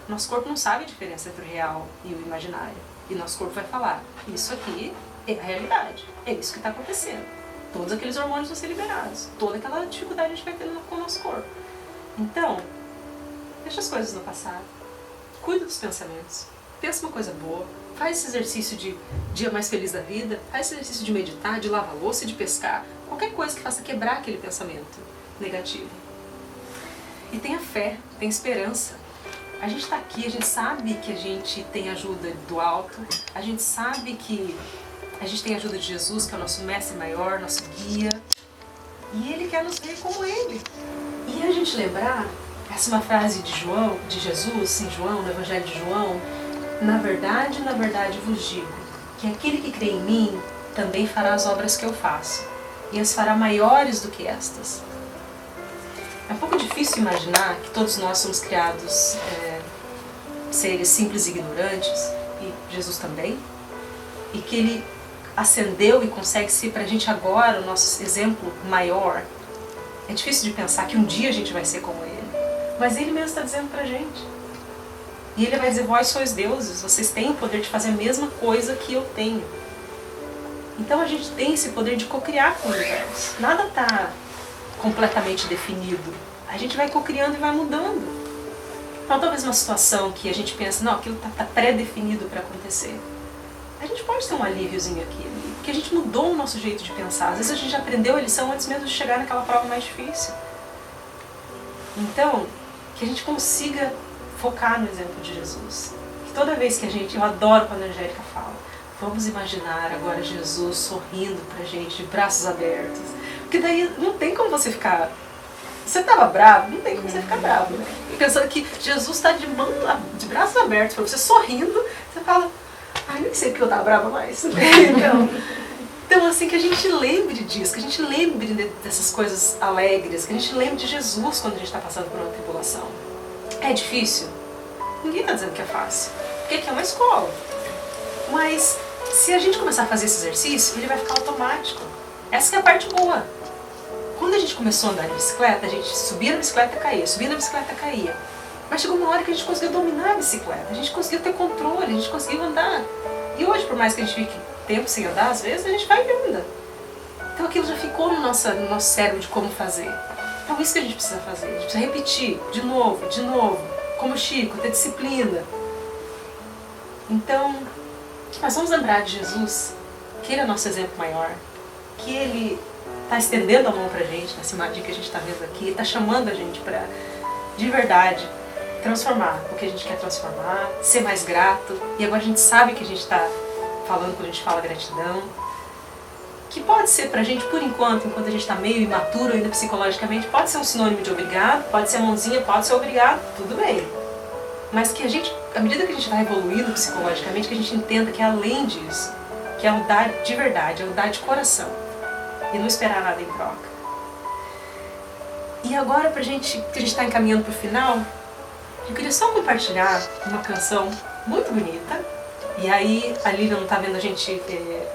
nosso corpo não sabe a diferença entre o real e o imaginário. E nosso corpo vai falar, isso aqui é a realidade, é isso que está acontecendo. Todos aqueles hormônios vão ser liberados, toda aquela dificuldade a gente vai ter com o nosso corpo. Então, deixa as coisas no passado, cuida dos pensamentos, pensa uma coisa boa, faz esse exercício de dia mais feliz da vida, faz esse exercício de meditar, de lavar louça, de pescar, qualquer coisa que faça quebrar aquele pensamento negativo. E tenha fé, tenha esperança. A gente está aqui, a gente sabe que a gente tem ajuda do alto, a gente sabe que a gente tem ajuda de Jesus, que é o nosso mestre maior, nosso guia, e Ele quer nos ver como Ele. E a gente lembrar, essa é uma frase de João, de Jesus, em João, no Evangelho de João: na verdade vos digo, que aquele que crê em mim também fará as obras que eu faço, e as fará maiores do que estas. É um pouco difícil imaginar que todos nós somos criados seres simples e ignorantes, e Jesus também, e que Ele ascendeu e consegue ser pra gente agora o nosso exemplo maior. É difícil de pensar que um dia a gente vai ser como Ele, mas Ele mesmo está dizendo pra gente. E Ele vai dizer: vós sois deuses, vocês têm o poder de fazer a mesma coisa que eu tenho. Então a gente tem esse poder de cocriar com o universo. Nada está completamente definido. A gente vai cocriando e vai mudando. Então talvez uma situação que a gente pensa: não, aquilo está pré-definido para acontecer. A gente pode ter um alíviozinho aqui, porque a gente mudou o nosso jeito de pensar. Às vezes a gente aprendeu a lição antes mesmo de chegar naquela prova mais difícil. Então, que a gente consiga focar no exemplo de Jesus. Que toda vez que eu adoro quando a Angélica fala: vamos imaginar agora Jesus sorrindo pra gente, de braços abertos. Porque daí não tem como você ficar... Você estava bravo? Não tem como você ficar bravo, né? Pensando que Jesus está de braços abertos pra você, sorrindo, você fala: ai, nem sei porque eu estava brava mais. Então, assim, que a gente lembre disso, que a gente lembre dessas coisas alegres, que a gente lembre de Jesus quando a gente está passando por uma tribulação. É difícil? Ninguém está dizendo que é fácil, porque aqui é uma escola. Mas se a gente começar a fazer esse exercício, ele vai ficar automático. Essa que é a parte boa. Quando a gente começou a andar de bicicleta, a gente subia na bicicleta e caía, subia na bicicleta e caía. Mas chegou uma hora que a gente conseguiu dominar a bicicleta, a gente conseguiu ter controle, a gente conseguiu andar. E hoje, por mais que a gente fique tempo sem andar, às vezes a gente vai e anda. Então aquilo já ficou no nosso cérebro de como fazer. Então isso que a gente precisa fazer, a gente precisa repetir de novo, como Chico, ter disciplina. Então, nós vamos lembrar de Jesus, que Ele é o nosso exemplo maior, que Ele está estendendo a mão pra gente, nessa imagem que a gente está vendo aqui, está chamando a gente para, de verdade, transformar o que a gente quer transformar, ser mais grato. E agora a gente sabe que a gente está falando quando a gente fala gratidão, que pode ser pra gente, por enquanto a gente está meio imaturo ainda psicologicamente, pode ser um sinônimo de obrigado, pode ser a mãozinha, pode ser obrigado, tudo bem. Mas que a gente, à medida que a gente vai evoluindo psicologicamente, que a gente entenda que além disso, que é o dar de verdade, é o dar de coração, e não esperar nada em troca. E agora, que a gente está encaminhando para o final, eu queria só compartilhar uma canção muito bonita. E aí, a Lívia não está vendo a gente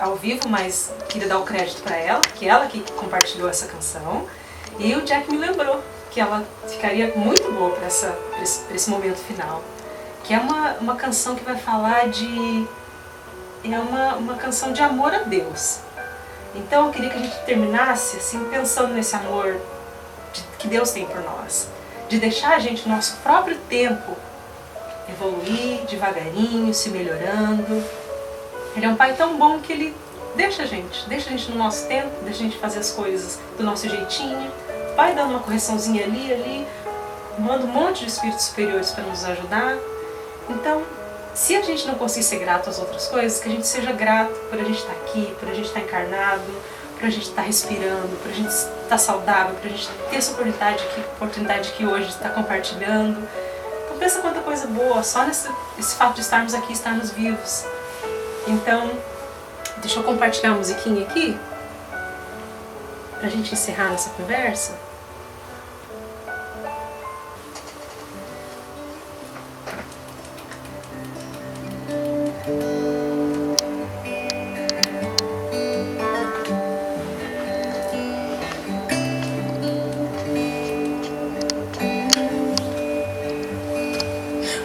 ao vivo, mas queria dar o crédito para ela, que ela que compartilhou essa canção. E o Jack me lembrou que ela ficaria muito boa para esse momento final. Que é uma canção que vai falar de... É uma canção de amor a Deus. Então eu queria que a gente terminasse assim, pensando nesse amor que Deus tem por nós. De deixar a gente, no nosso próprio tempo, evoluir devagarinho, se melhorando. Ele é um pai tão bom que Ele deixa a gente no nosso tempo, deixa a gente fazer as coisas do nosso jeitinho. Vai dando uma correçãozinha ali, manda um monte de espíritos superiores para nos ajudar. Então, se a gente não conseguir ser grato às outras coisas, que a gente seja grato por a gente estar aqui, por a gente estar encarnado, por a gente estar respirando, por a gente estar saudável, por a gente ter essa oportunidade que hoje está compartilhando. Então pensa quanta coisa boa, só esse fato de estarmos aqui, estarmos vivos. Então, deixa eu compartilhar a musiquinha aqui, pra gente encerrar nossa conversa.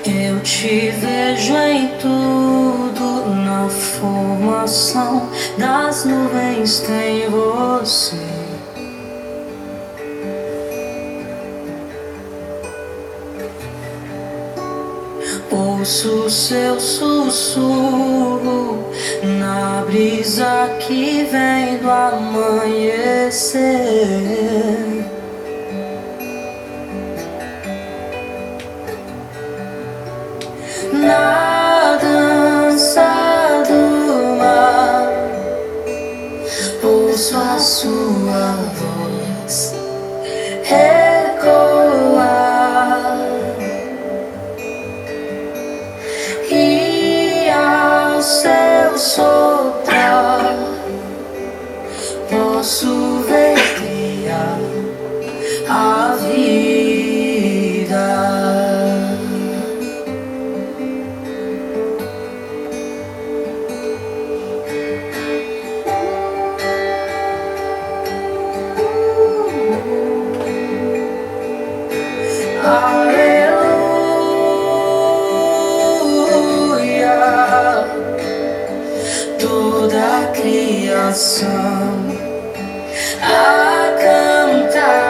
Eu te vejo em tudo, na formação das nuvens tem você. Ouço seu sussurro na brisa que vem do amanhecer. soprar, posso ver criar a vida. Aleluia, toda a criação a cantar.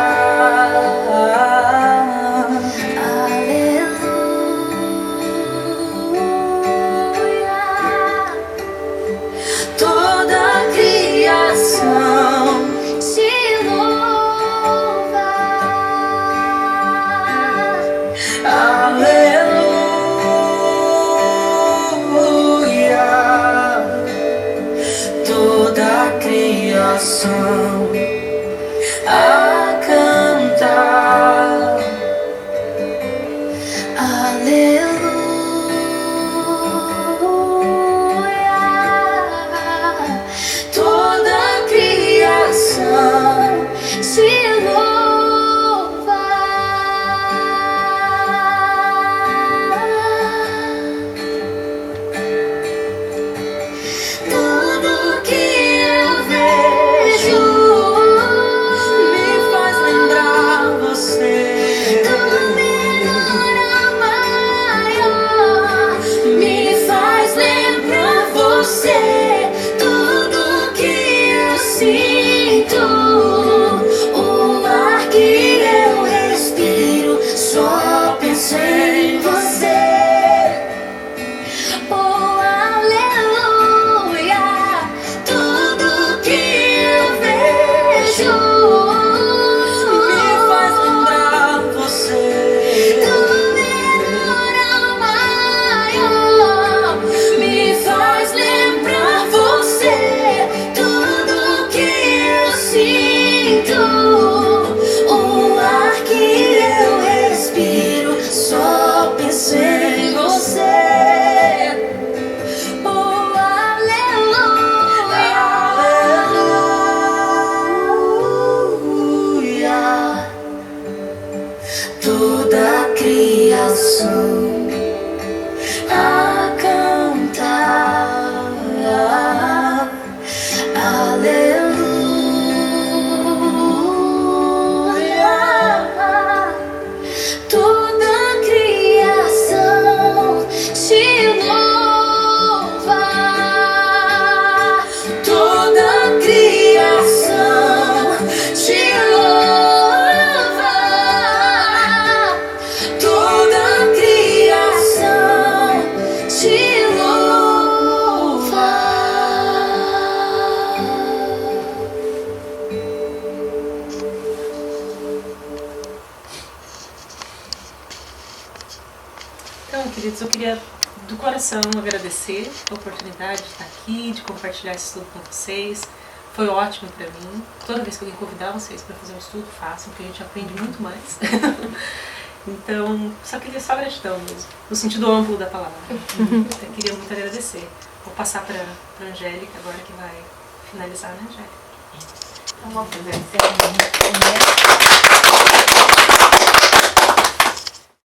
Aleluia, toda a criação te louva. Aleluia, toda a criação a cantar. Aleluia, toda a criação te louva. Tudo que eu vejo me faz lembrar você. Tudo menor maior me faz lembrar você. Tudo que eu sinto, o ar que eu respiro, só penso em você. Oh, aleluia, tudo que eu vejo me faz lembrar você. Do menor ao maior me faz lembrar você. Tudo que eu sinto, o ar que eu respiro, só penso em você. Oh, aleluia, aleluia, toda a criação a cantar. Aleluia, toda a criação te louva. Toda a criação te louva. Toda a criação te louva. Então, queridos, eu queria do coração agradecer a oportunidade de estar aqui, de compartilhar esse estudo com vocês. Foi ótimo para mim. Toda vez que alguém convidar vocês para fazer um estudo, façam, porque a gente aprende muito mais. Então, só queria só gratidão mesmo, no sentido amplo da palavra. Eu queria muito agradecer. Vou passar para a Angélica agora, que vai finalizar, né, Angélica? Então vamos fazer a cerimônia primeiro.